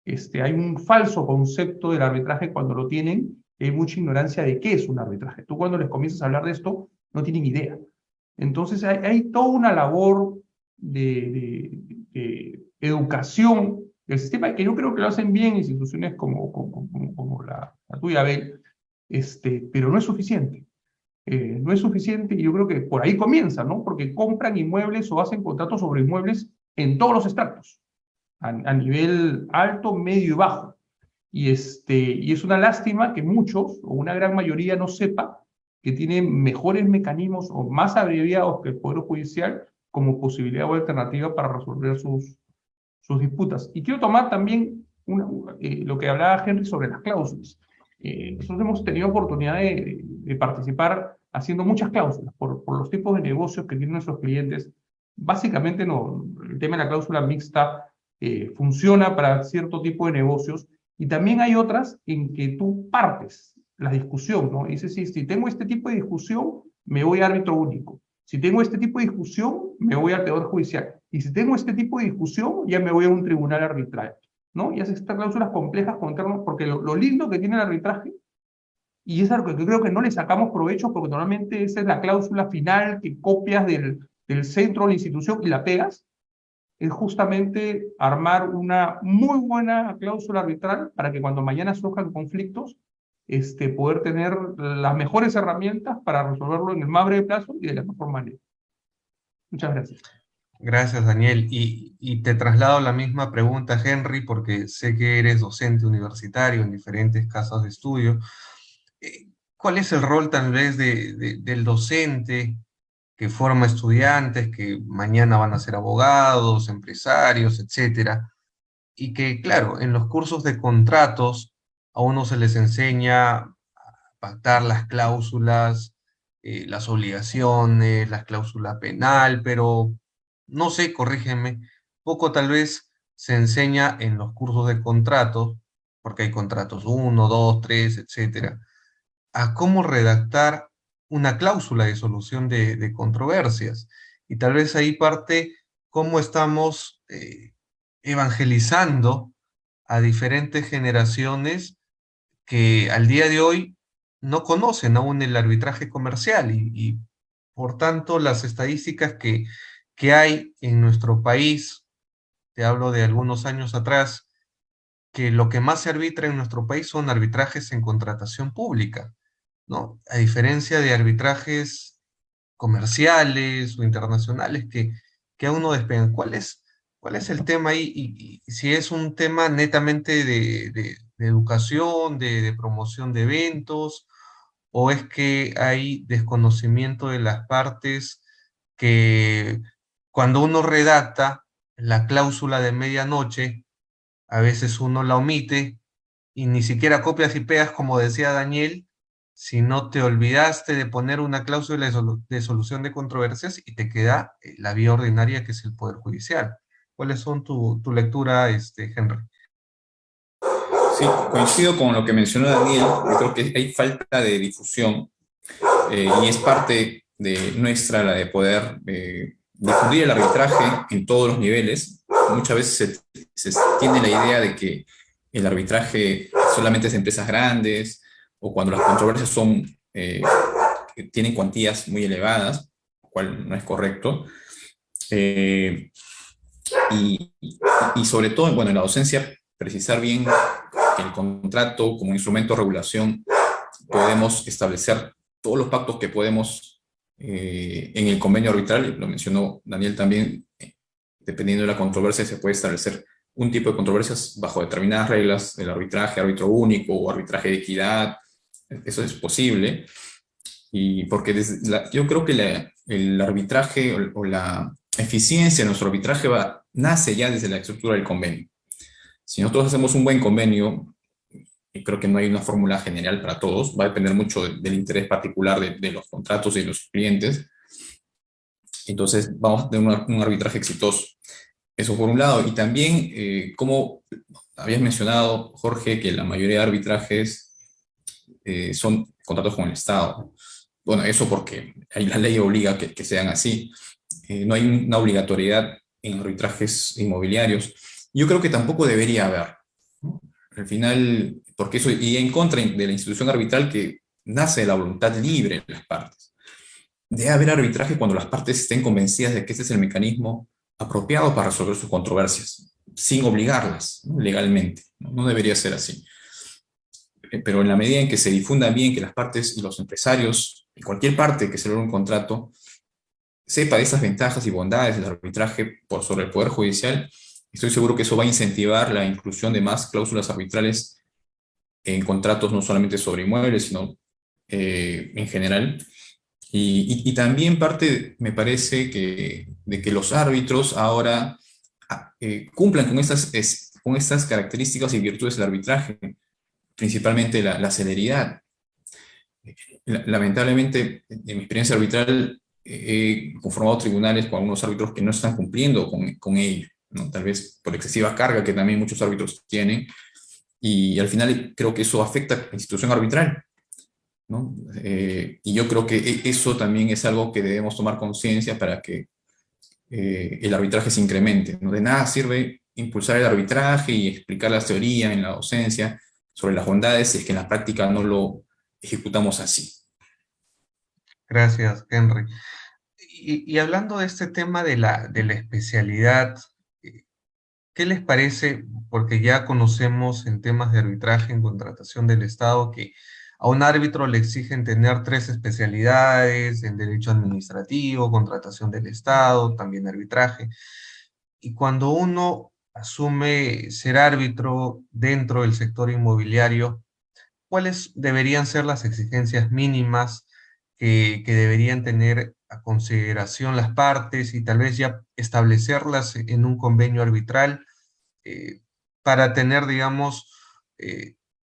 Hay un falso concepto del arbitraje cuando lo tienen, hay mucha ignorancia de qué es un arbitraje. Tú cuando les comienzas a hablar de esto, no tienen idea. Entonces hay toda una labor de educación del sistema, que yo creo que lo hacen bien instituciones como la tuya, Abel, pero no es suficiente. No es suficiente y yo creo que por ahí comienza, ¿no? Porque compran inmuebles o hacen contratos sobre inmuebles en todos los estratos, a nivel alto, medio y bajo. Y es una lástima que muchos, o una gran mayoría, no sepa que tienen mejores mecanismos o más abreviados que el Poder Judicial como posibilidad o alternativa para resolver sus disputas. Y quiero tomar también lo que hablaba Henry sobre las cláusulas. Nosotros hemos tenido oportunidad de participar haciendo muchas cláusulas por los tipos de negocios que tienen nuestros clientes. Básicamente no, el tema de la cláusula mixta funciona para cierto tipo de negocios, y también hay otras en que tú partes la discusión, ¿no? Y dices, sí, si tengo este tipo de discusión, me voy a árbitro único. Si tengo este tipo de discusión, me voy al Poder Judicial. Y si tengo este tipo de discusión, ya me voy a un tribunal arbitral, ¿no? Y haces estas cláusulas complejas con términos, porque lo lindo que tiene el arbitraje, y es algo que creo que no le sacamos provecho, porque normalmente esa es la cláusula final que copias del centro de la institución y la pegas, es justamente armar una muy buena cláusula arbitral para que cuando mañana surjan conflictos, poder tener las mejores herramientas para resolverlo en el más breve plazo y de la mejor manera. Muchas gracias. Gracias, Daniel. Y te traslado la misma pregunta, Henry, porque sé que eres docente universitario en diferentes casas de estudio. ¿Cuál es el rol tal vez del docente que forma estudiantes que mañana van a ser abogados, empresarios, etcétera? Y que, claro, en los cursos de contratos a uno se les enseña a pactar las cláusulas, las obligaciones, la cláusula penal, pero no sé, corrígeme, poco tal vez se enseña en los cursos de contratos, porque hay contratos 1, 2, 3, etcétera, a cómo redactar una cláusula de solución de controversias. Y tal vez ahí parte cómo estamos evangelizando a diferentes generaciones que al día de hoy no conocen aún el arbitraje comercial y por tanto las estadísticas que hay en nuestro país, te hablo de algunos años atrás, que lo que más se arbitra en nuestro país son arbitrajes en contratación pública, ¿no? A diferencia de arbitrajes comerciales o internacionales que aún no despegan. ¿Cuál es el tema ahí? Y si es un tema netamente de educación, de promoción de eventos, o es que hay desconocimiento de las partes que cuando uno redacta la cláusula de medianoche, a veces uno la omite y ni siquiera copias y pegas, como decía Daniel, si no te olvidaste de poner una cláusula de solución de controversias y te queda la vía ordinaria, que es el Poder Judicial. ¿Cuáles son tu lectura, Henry? Sí, coincido con lo que mencionó Daniel. Yo creo que hay falta de difusión y es parte de nuestra la de poder difundir el arbitraje en todos los niveles. Muchas veces se tiene la idea de que el arbitraje solamente es de empresas grandes o cuando las controversias son, tienen cuantías muy elevadas, lo cual no es correcto. Y sobre todo, bueno, en la docencia, precisar bien que el contrato como instrumento de regulación podemos establecer todos los pactos que podemos en el convenio arbitral, lo mencionó Daniel también, dependiendo de la controversia se puede establecer un tipo de controversias bajo determinadas reglas del arbitraje, árbitro único o arbitraje de equidad, eso es posible, y porque yo creo que el arbitraje o la eficiencia de nuestro arbitraje nace ya desde la estructura del convenio. Si nosotros hacemos un buen convenio, y creo que no hay una fórmula general para todos, va a depender mucho del interés particular de los contratos y de los clientes, entonces vamos a tener un arbitraje exitoso. Eso por un lado, y también, como habías mencionado, Jorge, que la mayoría de arbitrajes son contratos con el Estado. Bueno, eso porque la ley obliga que sean así. No hay una obligatoriedad en arbitrajes inmobiliarios. Yo creo que tampoco debería haber, ¿no? Al final, porque eso iría en contra de la institución arbitral que nace de la voluntad libre de las partes. Debe haber arbitraje cuando las partes estén convencidas de que ese es el mecanismo apropiado para resolver sus controversias, sin obligarlas, ¿no? Legalmente. No debería ser así. Pero en la medida en que se difunda bien que las partes y los empresarios, y cualquier parte que celebre un contrato, sepa de esas ventajas y bondades del arbitraje por sobre el Poder Judicial, estoy seguro que eso va a incentivar la inclusión de más cláusulas arbitrales en contratos no solamente sobre inmuebles, sino en general. Y también parte, me parece, de que los árbitros ahora cumplan con estas con estas características y virtudes del arbitraje, principalmente la celeridad. Lamentablemente, en mi experiencia arbitral, he conformado tribunales con algunos árbitros que no están cumpliendo con ello, ¿no? Tal vez por excesiva carga que también muchos árbitros tienen, y al final creo que eso afecta a la institución arbitral, ¿no? Y yo creo que eso también es algo que debemos tomar conciencia para que el arbitraje se incremente, ¿no? De nada sirve impulsar el arbitraje y explicar las teorías en la docencia sobre las bondades si es que en la práctica no lo ejecutamos así. Gracias, Henry. Y hablando de este tema de la especialidad, ¿qué les parece? Porque ya conocemos en temas de arbitraje en contratación del Estado que a un árbitro le exigen tener 3 especialidades en derecho administrativo, contratación del Estado, también arbitraje. Y cuando uno asume ser árbitro dentro del sector inmobiliario, ¿cuáles deberían ser las exigencias mínimas que deberían tener a consideración las partes y tal vez ya establecerlas en un convenio arbitral eh, para tener, digamos,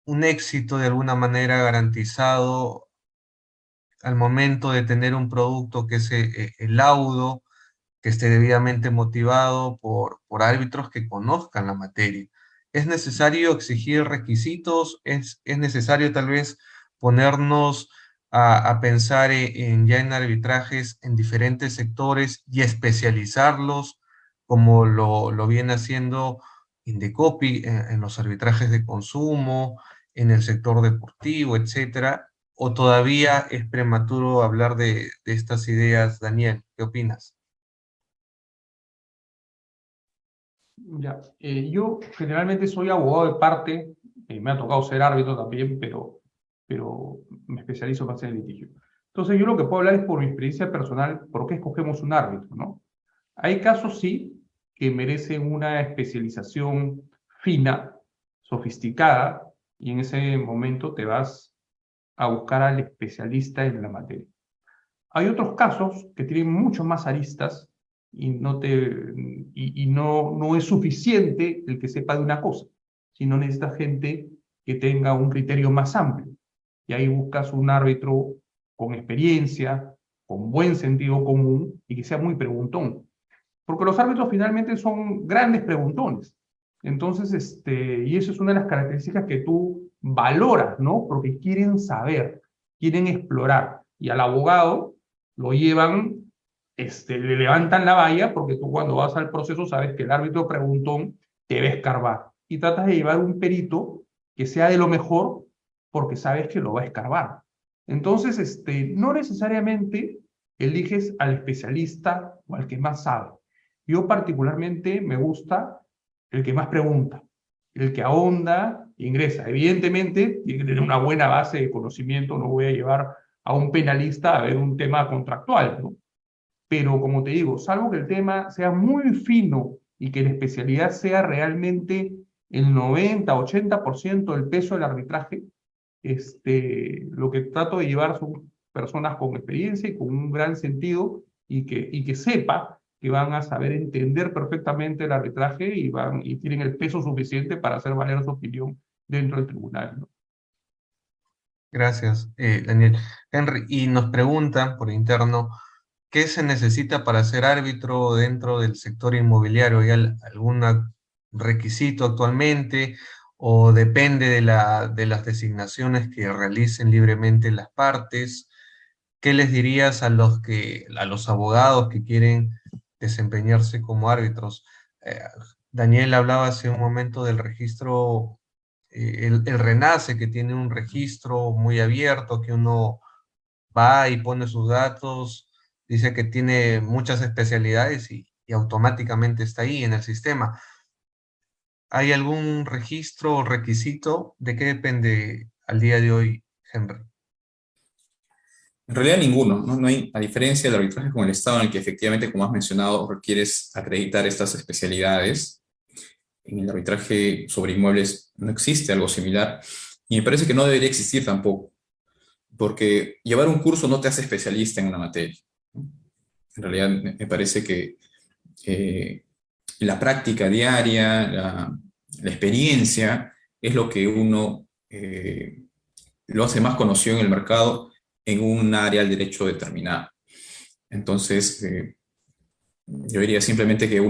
un éxito de alguna manera garantizado al momento de tener un producto que es el laudo, que esté debidamente motivado por árbitros que conozcan la materia? ¿Es necesario exigir requisitos? ¿Es necesario tal vez ponernos a pensar ya en arbitrajes en diferentes sectores y especializarlos como lo viene haciendo Indecopi en los arbitrajes de consumo, en el sector deportivo, etcétera? ¿O todavía es prematuro hablar de estas ideas, Daniel? ¿Qué opinas? Ya, yo generalmente soy abogado de parte, me ha tocado ser árbitro también, pero me especializo más en el litigio. Entonces yo lo que puedo hablar es por mi experiencia personal, por qué escogemos un árbitro, ¿no? Hay casos sí que merecen una especialización fina, sofisticada, y en ese momento te vas a buscar al especialista en la materia. Hay otros casos que tienen mucho más aristas y no es suficiente el que sepa de una cosa, sino necesitas gente que tenga un criterio más amplio. Y ahí buscas un árbitro con experiencia, con buen sentido común y que sea muy preguntón. Porque los árbitros finalmente son grandes preguntones. Entonces, y eso es una de las características que tú valoras, ¿no? Porque quieren saber, quieren explorar. Y al abogado lo llevan, le levantan la valla, porque tú cuando vas al proceso sabes que el árbitro preguntón te va a escarbar. Y tratas de llevar un perito que sea de lo mejor, porque sabes que lo va a escarbar. Entonces, no necesariamente eliges al especialista o al que más sabe. Yo particularmente me gusta el que más pregunta, el que ahonda, ingresa. Evidentemente, tiene que tener una buena base de conocimiento, no voy a llevar a un penalista a ver un tema contractual, ¿no? Pero como te digo, salvo que el tema sea muy fino y que la especialidad sea realmente el 90-80% del peso del arbitraje, lo que trato de llevar son personas con experiencia y con un gran sentido y que sepa que van a saber entender perfectamente el arbitraje y tienen el peso suficiente para hacer valer su opinión dentro del tribunal, ¿no? Gracias, Daniel. Henry, y nos preguntan por interno, ¿qué se necesita para ser árbitro dentro del sector inmobiliario? ¿Hay algún requisito actualmente o depende de las designaciones que realicen libremente las partes? ¿Qué les dirías a los abogados que quieren desempeñarse como árbitros? Eh, Daniel hablaba hace un momento del registro, el RENACE, que tiene un registro muy abierto, que uno va y pone sus datos, dice que tiene muchas especialidades y automáticamente está ahí en el sistema. ¿Hay algún registro o requisito? ¿De qué depende al día de hoy, Henry? En realidad ninguno, ¿no? No hay, a diferencia del arbitraje con el Estado, en el que efectivamente, como has mencionado, requieres acreditar estas especialidades. En el arbitraje sobre inmuebles no existe algo similar, y me parece que no debería existir tampoco, porque llevar un curso no te hace especialista en una materia, ¿no? En realidad me parece que la práctica diaria, la experiencia es lo que uno lo hace más conocido en el mercado en un área del derecho determinado. Entonces, yo diría simplemente que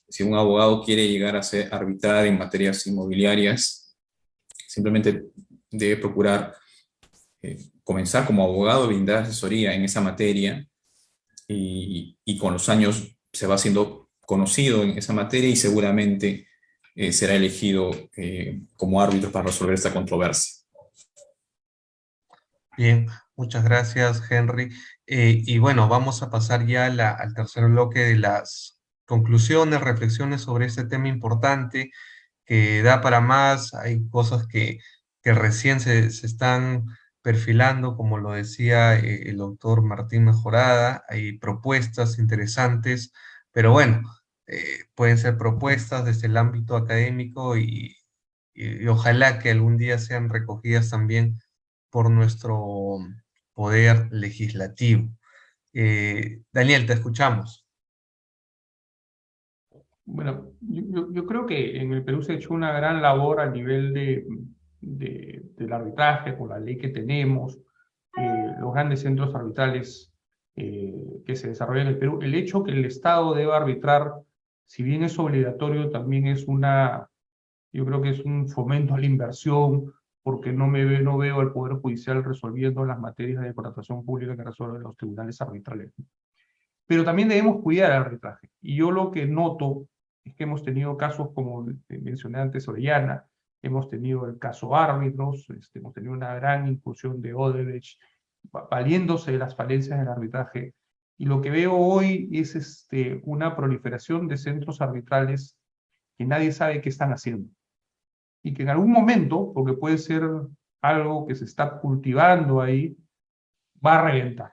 si un abogado quiere llegar a arbitrar en materias inmobiliarias, simplemente debe procurar comenzar como abogado, brindar asesoría en esa materia y con los años se va haciendo conocido en esa materia y seguramente será elegido como árbitro para resolver esta controversia. Bien, muchas gracias, Henry. Y bueno, vamos a pasar ya al tercer bloque de las conclusiones, reflexiones sobre este tema importante que da para más. Hay cosas que recién se están perfilando, como lo decía el doctor Martín Mejorada. Hay propuestas interesantes, pero bueno, pueden ser propuestas desde el ámbito académico y ojalá que algún día sean recogidas también por nuestro poder legislativo. Daniel, te escuchamos. Bueno, yo creo que en el Perú se ha hecho una gran labor a nivel del arbitraje, con la ley que tenemos, los grandes centros arbitrales que se desarrollan en el Perú. El hecho que el Estado deba arbitrar, si bien es obligatorio, también yo creo que es un fomento a la inversión, porque no veo al Poder Judicial resolviendo las materias de contratación pública que resuelven los tribunales arbitrales. Pero también debemos cuidar el arbitraje. Y yo lo que noto es que hemos tenido casos como mencioné antes, Orellana, hemos tenido el caso árbitros, hemos tenido una gran incursión de Odebrecht, valiéndose de las falencias del arbitraje. Y lo que veo hoy es una proliferación de centros arbitrales que nadie sabe qué están haciendo. Y que en algún momento, porque puede ser algo que se está cultivando ahí, va a reventar.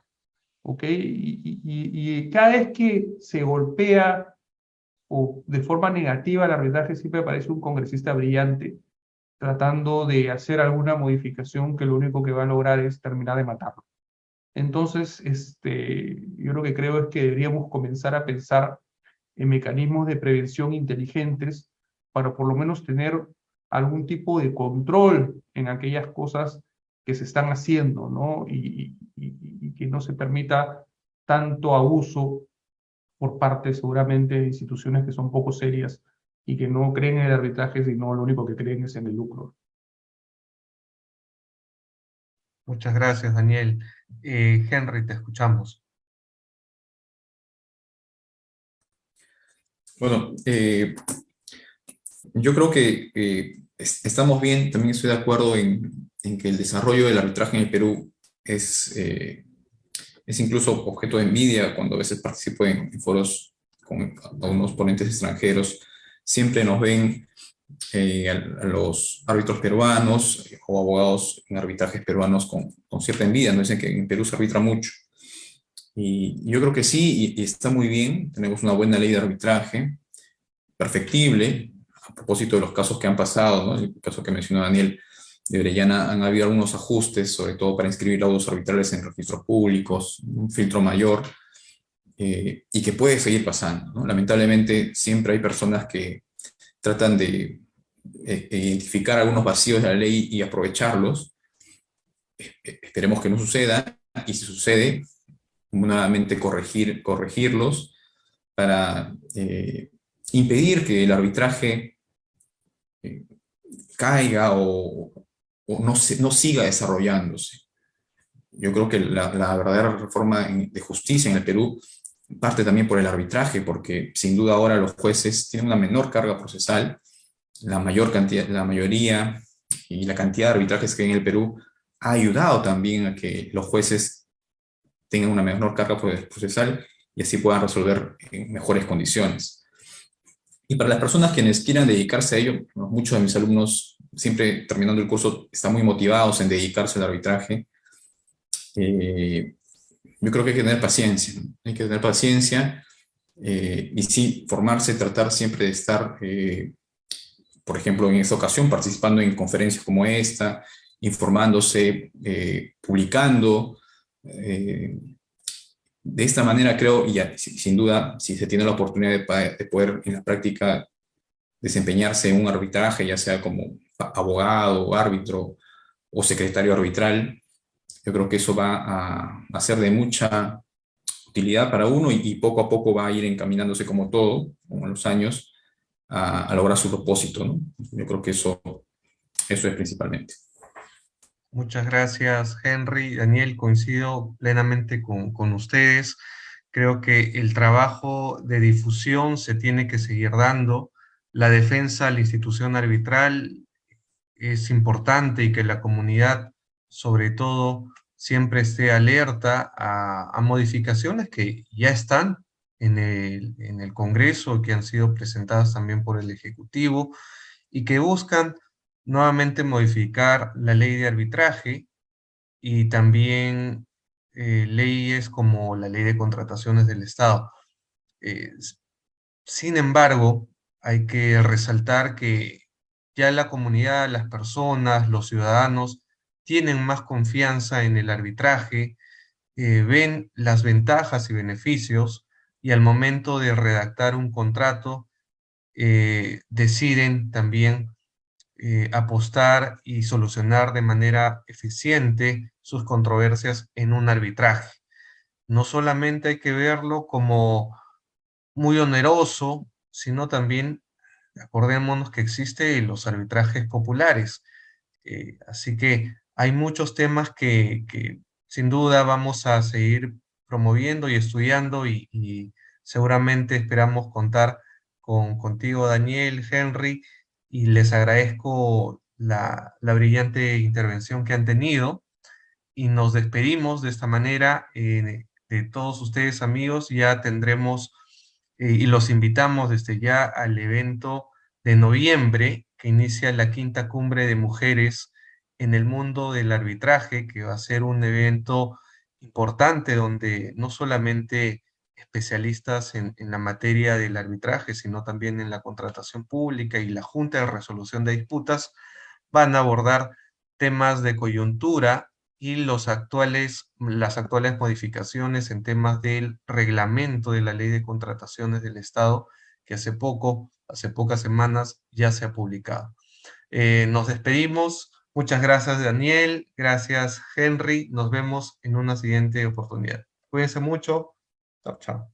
¿Ok? Y cada vez que se golpea o de forma negativa el arbitraje, siempre aparece un congresista brillante tratando de hacer alguna modificación que lo único que va a lograr es terminar de matarlo. Entonces, yo lo que creo es que deberíamos comenzar a pensar en mecanismos de prevención inteligentes para por lo menos tener algún tipo de control en aquellas cosas que se están haciendo, ¿no? Y que no se permita tanto abuso por parte seguramente de instituciones que son poco serias y que no creen en el arbitraje, sino lo único que creen es en el lucro. Muchas gracias, Daniel. Henry, te escuchamos. Bueno, yo creo que estamos bien, también estoy de acuerdo en que el desarrollo del arbitraje en el Perú es incluso objeto de envidia cuando a veces participo en foros con algunos ponentes extranjeros. Siempre nos ven a los árbitros peruanos o abogados en arbitrajes peruanos con cierta envidia, nos dicen que en Perú se arbitra mucho. Y yo creo que sí, y está muy bien, tenemos una buena ley de arbitraje, perfectible, a propósito de los casos que han pasado, ¿no? El caso que mencionó Daniel de Orellana, han habido algunos ajustes, sobre todo para inscribir laudos arbitrales en registros públicos, un filtro mayor, y que puede seguir pasando, ¿no? Lamentablemente siempre hay personas que tratan de identificar algunos vacíos de la ley y aprovecharlos. Esperemos que no suceda, y si sucede, nuevamente corregirlos para impedir que el arbitraje caiga o no siga desarrollándose. Yo creo que la verdadera reforma de justicia en el Perú parte también por el arbitraje, porque sin duda ahora los jueces tienen una menor carga procesal, la mayoría y la cantidad de arbitrajes que hay en el Perú ha ayudado también a que los jueces tengan una menor carga procesal y así puedan resolver en mejores condiciones. Y para las personas quienes quieran dedicarse a ello, muchos de mis alumnos, siempre terminando el curso, están muy motivados en dedicarse al arbitraje. Yo creo que hay que tener paciencia, ¿no? Hay que tener paciencia y sí, formarse, tratar siempre de estar, por ejemplo, en esta ocasión, participando en conferencias como esta, informándose, publicando. De esta manera creo, y sin duda, si se tiene la oportunidad de poder en la práctica desempeñarse en un arbitraje, ya sea como abogado, árbitro o secretario arbitral. Yo creo que eso va a ser de mucha utilidad para uno y poco a poco va a ir encaminándose como todo, con los años, a lograr su propósito, ¿no? Yo creo que eso es principalmente. Muchas gracias, Henry. Daniel, coincido plenamente con ustedes. Creo que el trabajo de difusión se tiene que seguir dando. La defensa a la institución arbitral es importante y que la comunidad, sobre todo, siempre esté alerta a modificaciones que ya están en el Congreso, que han sido presentadas también por el Ejecutivo y que buscan nuevamente modificar la ley de arbitraje y también leyes como la ley de contrataciones del Estado. Eh, Sin embargo, hay que resaltar que ya la comunidad, las personas, los ciudadanos tienen más confianza en el arbitraje, ven las ventajas y beneficios y al momento de redactar un contrato deciden también apostar y solucionar de manera eficiente sus controversias en un arbitraje. No solamente hay que verlo como muy oneroso, sino también acordémonos que existen los arbitrajes populares. Así que hay muchos temas que sin duda vamos a seguir promoviendo y estudiando y seguramente esperamos contar contigo, Daniel, Henry, y les agradezco la brillante intervención que han tenido y nos despedimos de esta manera de todos ustedes, amigos. Ya tendremos y los invitamos desde ya al evento de noviembre que inicia la quinta cumbre de mujeres en el mundo del arbitraje, que va a ser un evento importante donde no solamente especialistas en la materia del arbitraje, sino también en la contratación pública y la Junta de Resolución de Disputas van a abordar temas de coyuntura y las actuales modificaciones en temas del reglamento de la Ley de Contrataciones del Estado, que hace pocas semanas ya se ha publicado. Nos despedimos. Muchas gracias, Daniel. Gracias, Henry. Nos vemos en una siguiente oportunidad. Cuídense mucho. Chao, chao.